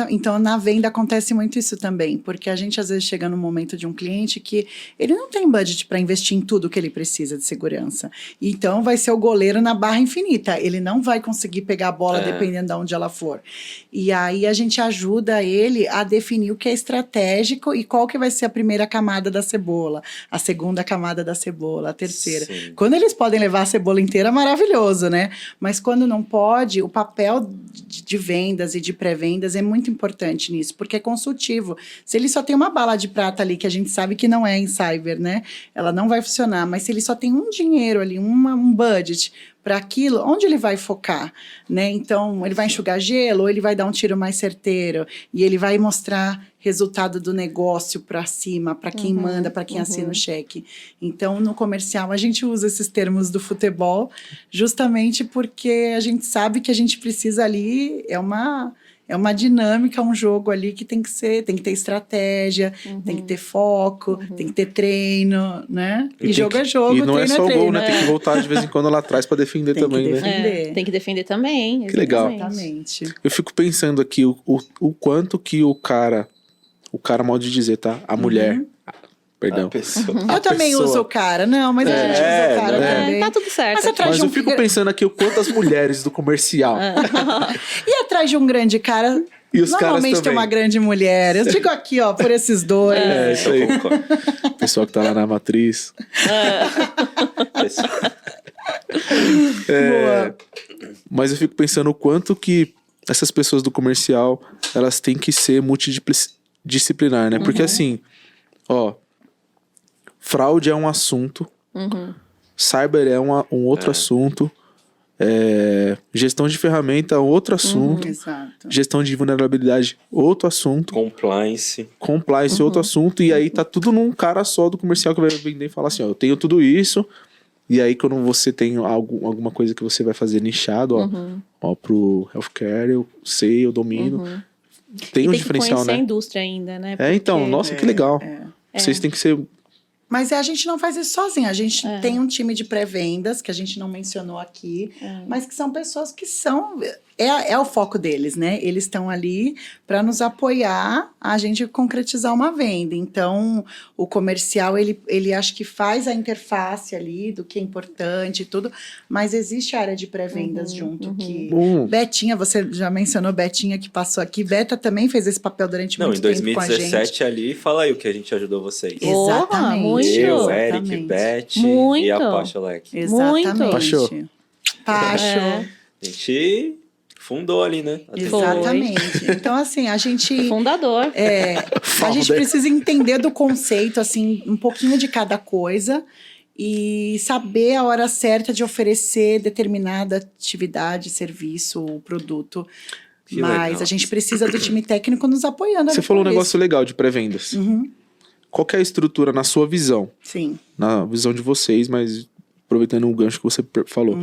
Então, na venda acontece muito isso também, porque a gente às vezes chega no momento de um cliente que ele não tem budget para investir em tudo que ele precisa de segurança. Então, vai ser o goleiro na barra infinita. Ele não vai conseguir pegar a bola dependendo de onde ela for. E aí a gente ajuda ele a definir o que é estratégico e qual que vai ser a primeira camada da cebola, a segunda camada da cebola, a terceira. Sim. Quando eles podem levar a cebola inteira, maravilhoso, né? Mas quando não pode, o papel de vendas e de pré-vendas é muito importante nisso, porque é consultivo. Se ele só tem uma bala de prata ali, que a gente sabe que não é em cyber, né? Ela não vai funcionar, mas se ele só tem um dinheiro ali, um budget para aquilo, onde ele vai focar, né? Então, ele vai enxugar gelo ou ele vai dar um tiro mais certeiro e ele vai mostrar resultado do negócio para cima, para quem manda, para quem assina o cheque. Então, no comercial, a gente usa esses termos do futebol justamente porque a gente sabe que a gente precisa ali, é uma dinâmica, um jogo ali que tem que ter estratégia, tem que ter foco, tem que ter treino, né? E jogo é jogo, e não treino é só o treino. gol, né? Tem que voltar de vez em quando lá atrás pra defender Tem que também, né? defender. Tem que defender também. Que legal. Exatamente. Eu fico pensando aqui o quanto que o cara, mal de dizer, tá? A mulher, perdão. A pessoa. Eu também uso o cara, não, mas a gente usa o cara também. Tá tudo certo. Mas atrás Mas de eu fico pensando aqui o quanto as mulheres do comercial. E atrás de um grande cara, E os caras normalmente tem também. uma grande mulher. Eu digo aqui, ó, por esses dois. É isso aí. Eu concordo. O pessoal que tá lá na matriz. Boa. Mas eu fico pensando o quanto que essas pessoas do comercial, elas têm que ser multidisciplinar, né? Porque assim, ó, fraude é um assunto, cyber é um outro assunto, gestão de ferramenta é outro assunto, Exato. gestão de vulnerabilidade outro assunto, Compliance. compliance outro assunto, e aí tá tudo num cara só do comercial que vai vender e falar assim, ó, eu tenho tudo isso. E aí, quando você tem alguma coisa que você vai fazer nichado, ó, pro healthcare, eu sei, eu domino. Tem um que diferencial, conhecer né? a indústria ainda, né? Então, Porque- nossa, que legal. Vocês têm que ser... Mas a gente não faz isso sozinho. A gente tem um time de pré-vendas, que a gente não mencionou aqui, mas que são pessoas que são... É o foco deles, né? Eles estão ali para nos apoiar a gente concretizar uma venda. Então, o comercial, ele acho que faz a interface ali do que é importante e tudo, mas existe a área de pré-vendas junto, que... Betinha, você já mencionou Betinha que passou aqui. Beta também fez esse papel durante Não, muito em tempo com a gente. 2017 ali, fala aí o que a gente ajudou vocês. Exatamente. Muito. Eu, Eric, Exatamente. Beth Muito. e a Pacha Leque. Exatamente. Muito. Pacho. A gente fundou ali, né? Exatamente. Então, assim, a gente... Fundador. a gente precisa entender do conceito, assim, um pouquinho de cada coisa e saber a hora certa de oferecer determinada atividade, serviço ou produto. Que Mas legal. a gente precisa do time técnico nos apoiando. Você ali falou um por negócio isso. legal de pré-vendas. Qual que é a estrutura na sua visão? Sim. Na visão de vocês, mas aproveitando o gancho que você falou.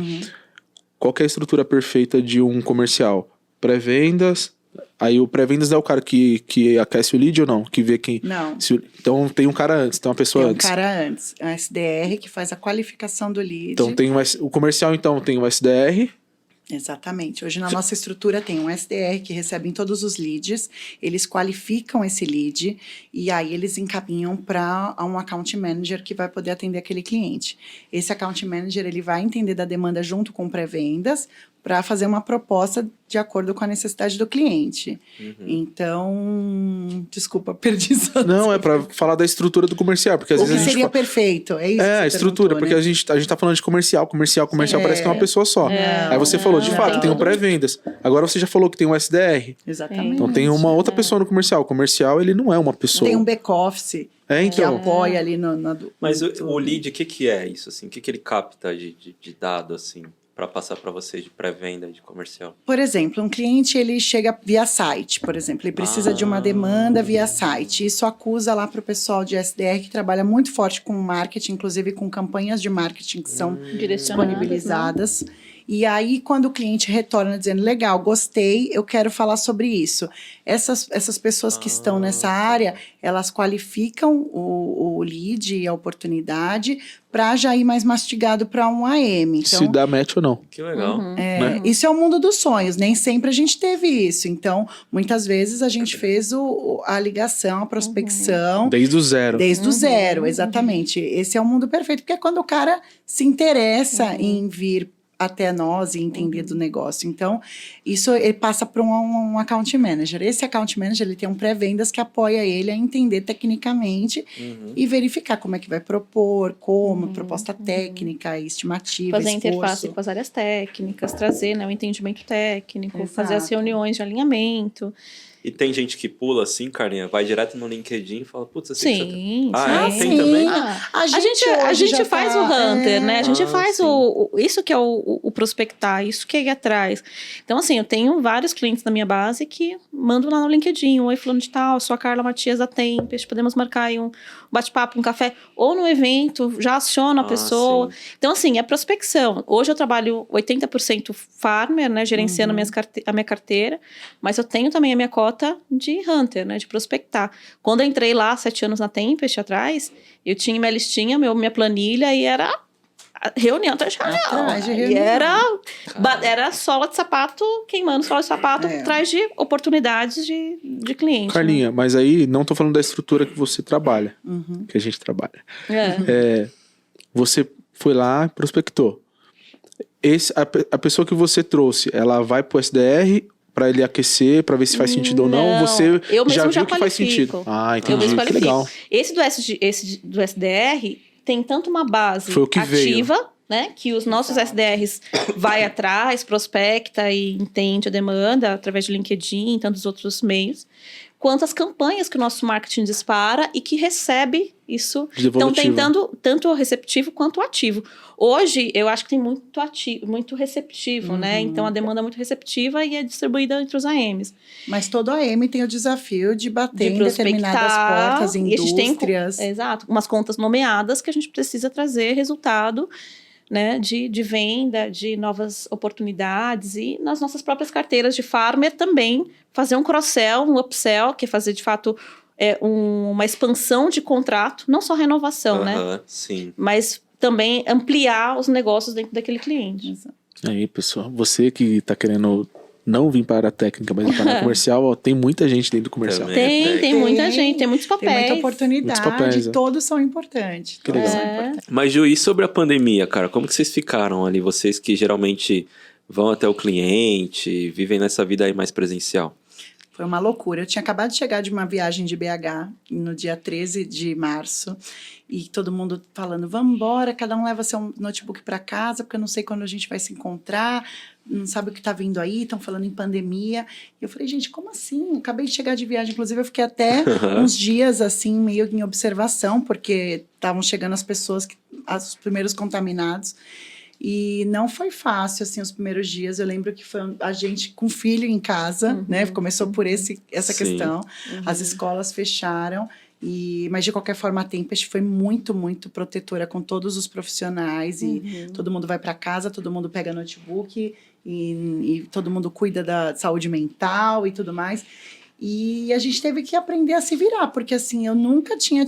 Qual que é a estrutura perfeita de um comercial? Pré-vendas... Aí o pré-vendas é o cara que aquece o lead ou não? Que vê quem... Não. Então tem um cara antes, tem uma pessoa Tem um antes. cara antes. A SDR que faz a qualificação do lead. Então tem o comercial, então tem o SDR, Exatamente. Hoje na nossa estrutura tem um SDR que recebe todos os leads, eles qualificam esse lead e aí eles encaminham para um account manager que vai poder atender aquele cliente. Esse account manager ele vai entender da demanda junto com pré-vendas para fazer uma proposta de acordo com a necessidade do cliente. Então, desculpa, perdi só. Não, é pra falar da estrutura do comercial, porque às O vezes que a gente seria perfeito, é isso que a você estrutura, perguntou, porque né? a gente tá falando de comercial parece que é uma pessoa só. Aí você falou, de não, fato, não. tem um pré-vendas. Agora você já falou que tem um SDR. Exatamente. Então tem uma outra pessoa no comercial. O comercial, ele não é uma pessoa. Tem um back-office que Então. apoia ali no Mas o lead, o que é isso, assim? O que ele capta de dado, assim, para passar para vocês de pré-venda, de comercial? Por exemplo, um cliente ele chega via site, por exemplo, ele precisa de uma demanda via site. Isso acusa lá para o pessoal de SDR que trabalha muito forte com marketing, inclusive com campanhas de marketing que são disponibilizadas. E aí, quando o cliente retorna dizendo, legal, gostei, eu quero falar sobre isso. Essas pessoas que estão nessa área, elas qualificam o lead e a oportunidade para já ir mais mastigado para um AM. Então, Se dá match ou não. Que legal. isso é o mundo dos sonhos, nem sempre a gente teve isso. Então, muitas vezes a gente fez a ligação, a prospecção. Desde o zero. Desde o zero, exatamente. Esse é o mundo perfeito, porque é quando o cara se interessa em vir até nós e entender do negócio. Então, isso ele passa para um account manager. Esse account manager ele tem um pré-vendas que apoia ele a entender tecnicamente e verificar como é que vai propor, como, proposta técnica, estimativa, Fazer esforço. interface com as áreas técnicas, trazer, né, o entendimento técnico, Exato. fazer as reuniões de alinhamento. E tem gente que pula assim, Carlinha, vai direto no LinkedIn e fala, putz, assim Sim, Ah, sim. tem também? A hoje gente já faz tá- o hunter, né? A gente Ah, faz sim. isso que é o prospectar, isso que é ir atrás. Então, assim, eu tenho vários clientes na minha base que mandam lá no LinkedIn, oi, fulano de tal, sou a Carla Matias da Tempest, podemos marcar aí um bate-papo, um café, ou no evento, já aciona a pessoa. Sim. Então, assim, é prospecção. Hoje eu trabalho 80% farmer, né, gerenciando a minha carteira, mas eu tenho também a minha cota de hunter, né, de prospectar. Quando eu entrei lá 7 anos na Tempest atrás, eu tinha minha listinha, minha planilha, e era reunião atrás de reunião. Atrás de E reunião. era sola de sapato, queimando sola de sapato, atrás de oportunidades de cliente. Carlinha, mas aí não tô falando da estrutura que você trabalha, que a gente trabalha. Né? Você foi lá, prospectou. A pessoa que você trouxe, ela vai pro SDR para ele aquecer, para ver se faz sentido ou não? Você eu mesmo já viu que faz sentido? Ah, Eu mesmo entendi. Que qualifico. legal. Esse do SDR tem tanto uma base Foi o que ativa, né? Que os nossos SDRs vai atrás, prospecta e entende a demanda através de LinkedIn e tantos outros meios, quanto as campanhas que o nosso marketing dispara e que recebe isso. De Então, devolutivo. tentando tanto o receptivo quanto o ativo. Hoje, eu acho que tem muito ativo, muito receptivo, né? Então, a demanda é muito receptiva e é distribuída entre os AMs. Mas todo AM tem o desafio de bater De em determinadas prospectar, portas, e a gente tem indústrias. exato, umas contas nomeadas que a gente precisa trazer resultado, né, de venda, de novas oportunidades, e nas nossas próprias carteiras de farmer também fazer um cross-sell, um upsell, que é fazer de fato uma expansão de contrato, não só renovação, né, Sim. mas também ampliar os negócios dentro daquele cliente. Exato. Aí, pessoal, você que tá querendo não vir para a técnica, mas vir para a comercial, ó, tem muita gente dentro do comercial. Também. Tem muita gente, tem muitos Tem papéis. muita oportunidade, Muitos papéis, todos são importantes. Que todos legal. são importantes. Mas, Ju, e sobre a pandemia, cara? Como que vocês ficaram ali? Vocês que geralmente vão até o cliente, vivem nessa vida aí mais presencial. Foi uma loucura. Eu tinha acabado de chegar de uma viagem de BH no dia 13 de março e todo mundo falando, vamos embora, cada um leva seu notebook para casa, porque eu não sei quando a gente vai se encontrar, não sabe o que está vindo aí, estão falando em pandemia. E eu falei, gente, como assim? Eu acabei de chegar de viagem, inclusive eu fiquei até uns dias assim, meio em observação, porque estavam chegando as pessoas, os primeiros contaminados. E não foi fácil, assim, os primeiros dias. Eu lembro que foi a gente com filho em casa, né? Começou por essa Sim. questão. As escolas fecharam. Mas, de qualquer forma, a Tempest foi muito, muito protetora com todos os profissionais. E todo mundo vai para casa, todo mundo pega notebook. E todo mundo cuida da saúde mental e tudo mais. E a gente teve que aprender a se virar, porque assim, eu nunca tinha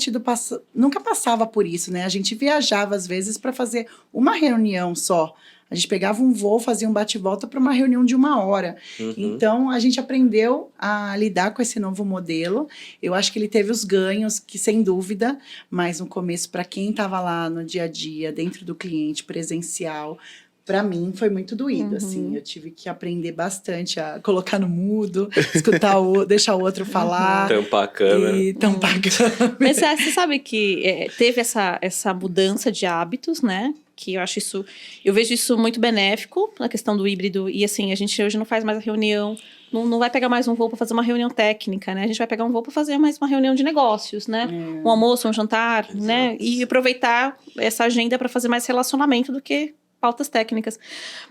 nunca passava por isso, né? A gente viajava às vezes para fazer uma reunião só A gente pegava um voo, fazia um bate-volta para uma reunião de 1 hora. Então, a gente aprendeu a lidar com esse novo modelo. Eu acho que ele teve os ganhos, que sem dúvida, mas no começo, para quem estava lá no dia a dia, dentro do cliente, presencial, para mim foi muito doído, assim. Eu tive que aprender bastante a colocar no mudo, escutar deixar o outro falar. Tampar a câmera. E tampar a câmera. Mas você sabe que teve essa mudança de hábitos, né? Que eu vejo isso muito benéfico na questão do híbrido. E assim, a gente hoje não faz mais a reunião, não vai pegar mais um voo para fazer uma reunião técnica, né? A gente vai pegar um voo para fazer mais uma reunião de negócios, né? Um almoço, um jantar, Exato. né? E aproveitar essa agenda para fazer mais relacionamento do que pautas técnicas.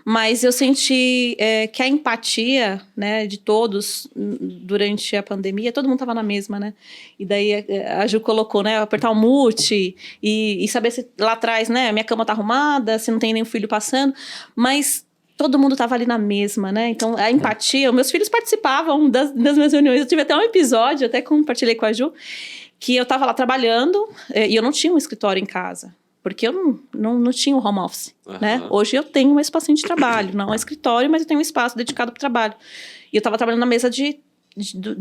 Mas eu senti que a empatia, né, de todos durante a pandemia, todo mundo estava na mesma, né? E daí a Ju colocou, né, apertar o mute e saber se lá atrás, né, minha cama tá arrumada, se não tem nenhum filho passando, mas todo mundo estava ali na mesma, né? Então, a empatia, meus filhos participavam das minhas reuniões. Eu tive até um episódio, até compartilhei com a Ju, que eu estava lá trabalhando e eu não tinha um escritório em casa. Porque eu não tinha o home office, né? Hoje eu tenho um espacinho de trabalho, não é um escritório, mas eu tenho um espaço dedicado para o trabalho. E eu estava trabalhando na mesa de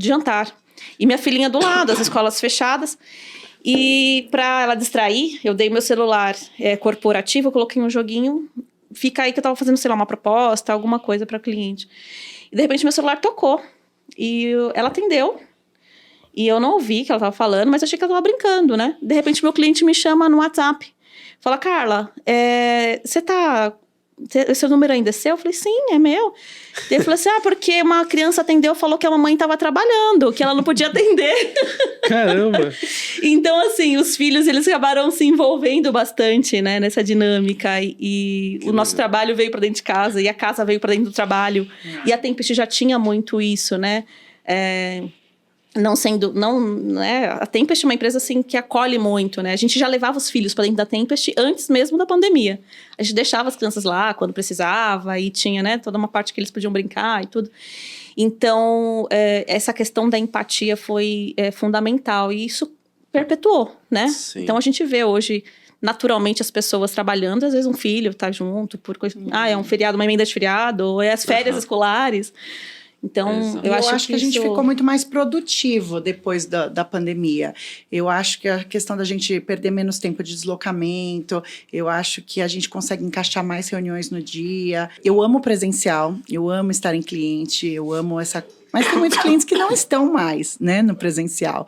jantar. E minha filhinha do lado, as escolas fechadas. E para ela distrair, eu dei meu celular corporativo, eu coloquei um joguinho, fica aí que eu estava fazendo, sei lá, uma proposta, alguma coisa para cliente. E de repente meu celular tocou. E ela atendeu. E eu não ouvi o que ela estava falando, mas eu achei que ela estava brincando, né? De repente meu cliente me chama no WhatsApp. Fala, Carla, seu número ainda é seu? Eu falei, sim, é meu. Ele falou assim, porque uma criança atendeu, falou que a mamãe estava trabalhando, que ela não podia atender. Caramba! Então, assim, os filhos, eles acabaram se envolvendo bastante, né, nessa dinâmica. E o nosso trabalho veio para dentro de casa, e a casa veio para dentro do trabalho. E a Tempest já tinha muito isso, né? A Tempest é uma empresa assim que acolhe muito, né? A gente já levava os filhos para dentro da Tempest antes mesmo da pandemia. A gente deixava as crianças lá quando precisava e tinha, né, toda uma parte que eles podiam brincar e tudo. Então, essa questão da empatia foi fundamental e isso perpetuou, né? Sim. Então, a gente vê hoje naturalmente as pessoas trabalhando, às vezes um filho tá junto, é um feriado, uma emenda de feriado, ou é as férias escolares. Então, eu acho que a gente ficou muito mais produtivo depois da pandemia. Eu acho que a questão da gente perder menos tempo de deslocamento, eu acho que a gente consegue encaixar mais reuniões no dia. Eu amo presencial, eu amo estar em cliente, eu amo essa... Mas tem muitos clientes que não estão mais, né, no presencial.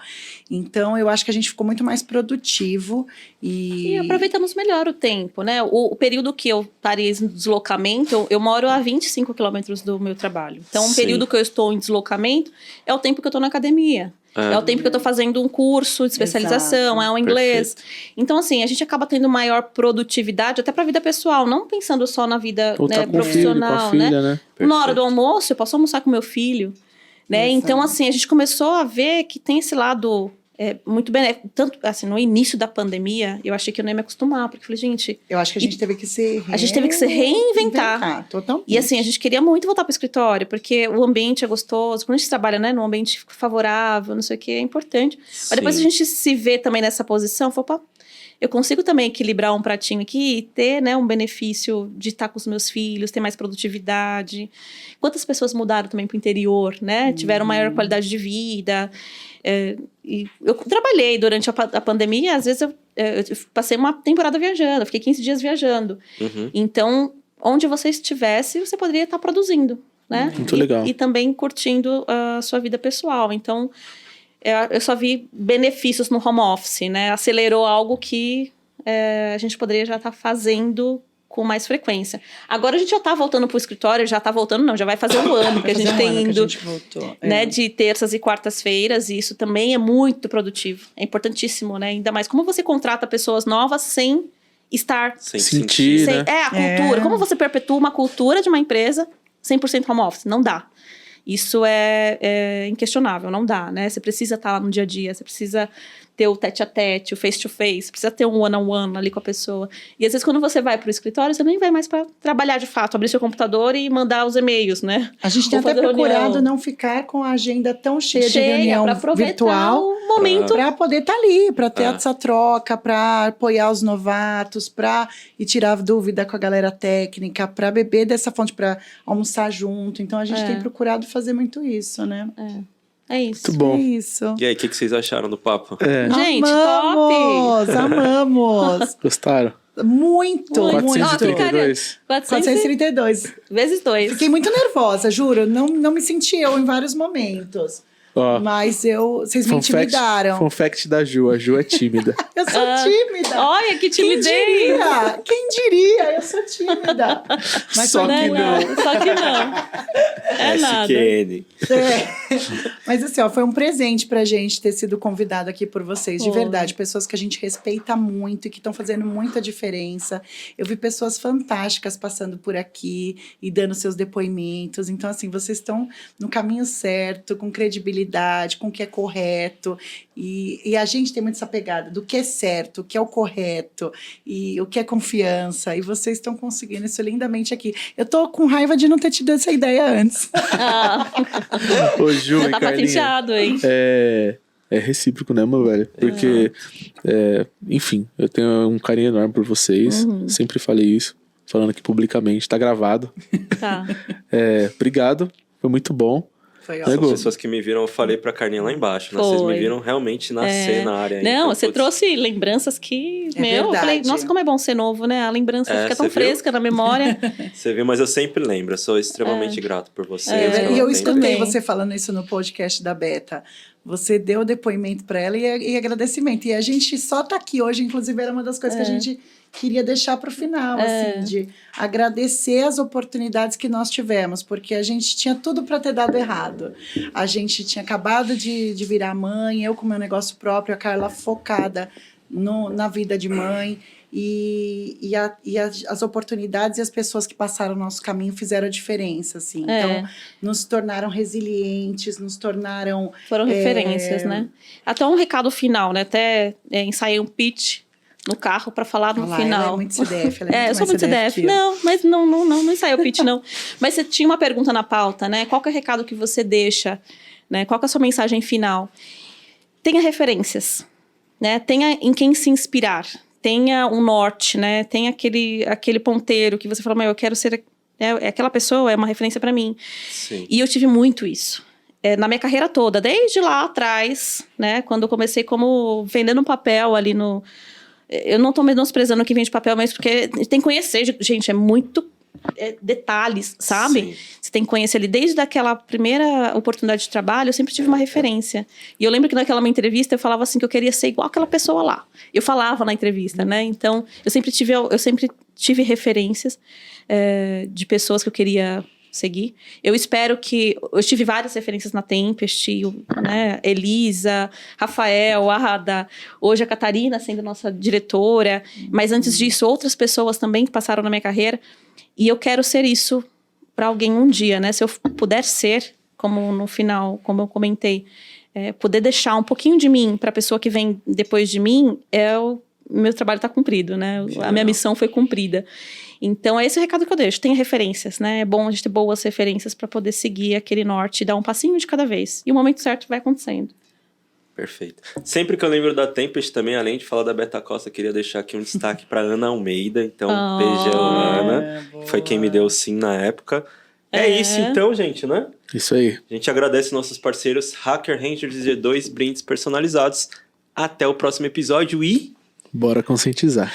Então, eu acho que a gente ficou muito mais produtivo e aproveitamos melhor o tempo, né? O período que eu parei em deslocamento, eu moro a 25 quilômetros do meu trabalho. Então, o período que eu estou em deslocamento é o tempo que eu estou na academia. É o tempo que eu estou fazendo um curso de especialização, é o inglês. Perfeito. Então, assim, a gente acaba tendo maior produtividade até para a vida pessoal, não pensando só na vida profissional, filho, com a filha, né? Na hora do almoço, eu posso almoçar com meu filho, né? Então, assim, a gente começou a ver que tem esse lado muito benéfico. Tanto, assim, no início da pandemia, eu achei que eu não ia me acostumar, porque eu falei, gente... Eu acho que a gente teve que se reinventar. Totalmente. E assim, a gente queria muito voltar para o escritório, porque o ambiente é gostoso. Quando a gente trabalha, né, num ambiente favorável, não sei o que, é importante. Mas depois a gente se vê também nessa posição, fala, opa, eu consigo também equilibrar um pratinho aqui e ter, né, um benefício de estar com os meus filhos, ter mais produtividade. Quantas pessoas mudaram também para o interior, né? Tiveram maior qualidade de vida. E eu trabalhei durante a pandemia, às vezes eu passei uma temporada viajando, eu fiquei 15 dias viajando. Então, onde você estivesse, você poderia estar produzindo, né? Muito legal. E também curtindo a sua vida pessoal. Então, eu só vi benefícios no home office, né? Acelerou algo que a gente poderia já estar fazendo com mais frequência. Agora a gente já tá voltando pro escritório, já vai fazer um ano que a gente tem indo, né, de terças e quartas-feiras, e isso também é muito produtivo, é importantíssimo, né, ainda mais como você contrata pessoas novas sem estar... Sem sentir, né? A cultura, como você perpetua uma cultura de uma empresa 100% home office? Não dá. Isso é inquestionável, não dá, né, você precisa estar lá no dia a dia, você precisa ter o tete-a-tete, o face-to-face, precisa ter um one-on-one ali com a pessoa. E às vezes quando você vai para o escritório, você nem vai mais para trabalhar de fato, abrir seu computador e mandar os e-mails, né? A gente tem Ou até fazer procurado reunião. não ficar com a agenda tão cheia de reunião para aproveitar virtual. o momento. Para poder estar ali, para ter essa troca, para apoiar os novatos, para ir tirar dúvida com a galera técnica, para beber dessa fonte, para almoçar junto. Então a gente tem procurado fazer muito isso, né? É isso. Muito bom. É isso. E aí, o que vocês acharam do papo? Gente, amamos, amamos. Gostaram? Muito, muito. 432. 432. Vezes 2. Fiquei muito nervosa, juro. Não me senti eu em vários momentos. Ó, Mas vocês me intimidaram. Fun fact da Ju. A Ju é tímida. Eu sou tímida. Olha que Quem timidez. diria? Quem diria? Eu sou tímida. Mas Só foi que muito- não. Só que não. É nada. SQN. Mas assim, ó, foi um presente pra gente ter sido convidado aqui por vocês, de Foi. verdade. Pessoas que a gente respeita muito e que estão fazendo muita diferença. Eu vi pessoas fantásticas passando por aqui e dando seus depoimentos. Então, assim, vocês estão no caminho certo, com credibilidade, com o que é correto. E a gente tem muito essa pegada do que é certo, o que é o correto e o que é confiança. E vocês estão conseguindo isso lindamente aqui. Eu tô com raiva de não ter tido essa ideia antes. Ah, Ô, Ju já e tá Carlinha. patenteado, hein? É recíproco, né, meu velho? Porque, enfim, eu tenho um carinho enorme por vocês. Sempre falei isso. Falando aqui publicamente. Tá gravado. Tá. Obrigado. Foi muito bom. Foi São Nego. pessoas que me viram, eu falei pra Carninha lá embaixo, né? Vocês me Foi. viram realmente nascer na área. Não, então, você putz, trouxe lembranças que, É eu falei, verdade. nossa, como é bom ser novo, né? A lembrança fica tão você viu? fresca na memória. Você viu, mas eu sempre lembro. Eu sou extremamente grato por vocês. pelo E eu tempo. escutei também. você falando isso no podcast da Beta. Você deu depoimento para ela e agradecimento. E a gente só tá aqui hoje, inclusive, era uma das coisas que a gente queria deixar para o final, assim, de agradecer as oportunidades que nós tivemos, porque a gente tinha tudo para ter dado errado. A gente tinha acabado de virar mãe, eu com meu negócio próprio, a Carla focada na vida de mãe. E as oportunidades e as pessoas que passaram o nosso caminho fizeram a diferença, assim. Então, nos tornaram resilientes, nos tornaram... Foram referências, né? Até um recado final, né? Até ensaiei um pitch no carro para falar no Olha lá, final. ela é muito CDF, ela é muito eu sou mais muito CDF. que eu. Não, mas não ensaiei o pitch, não. Mas você tinha uma pergunta na pauta, né? Qual que é o recado que você deixa? Né? Qual que é a sua mensagem final? Tenha referências, né? Tenha em quem se inspirar. Tenha um norte, né? Tenha aquele ponteiro que você fala, eu quero ser... aquela pessoa é uma referência para mim. Sim. E eu tive muito isso. Na minha carreira toda, desde lá atrás, né? Quando eu comecei como vendendo papel ali no... Eu não tô menosprezando quem vende papel, mas porque tem que conhecer, gente, é muito detalhes, sabe? Sim. Você tem que conhecer ali. Desde aquela primeira oportunidade de trabalho, eu sempre tive uma referência. E eu lembro que naquela minha entrevista, eu falava assim, que eu queria ser igual aquela pessoa lá. Eu falava na entrevista, né? Então, eu sempre tive referências de pessoas que eu queria seguir. Eu espero que... Eu tive várias referências na Tempest, né? Elisa, Rafael, Ada, hoje a Catarina sendo nossa diretora, mas antes disso, outras pessoas também que passaram na minha carreira, e eu quero ser isso para alguém um dia, né? Se eu puder ser, como no final, como eu comentei, poder deixar um pouquinho de mim para a pessoa que vem depois de mim, meu trabalho está cumprido, né? A minha missão foi cumprida. Então, é esse o recado que eu deixo. Tenha referências, né? É bom a gente ter boas referências para poder seguir aquele norte e dar um passinho de cada vez. E o momento certo vai acontecendo. Perfeito. Sempre que eu lembro da Tempest também, além de falar da Beta Costa, queria deixar aqui um destaque para Ana Almeida. Então, beijão, Ana. Que foi quem me deu o sim na época. É isso então, gente, né? Isso aí. A gente agradece nossos parceiros Hacker Rangers e G2 brindes personalizados. Até o próximo episódio e... Bora conscientizar.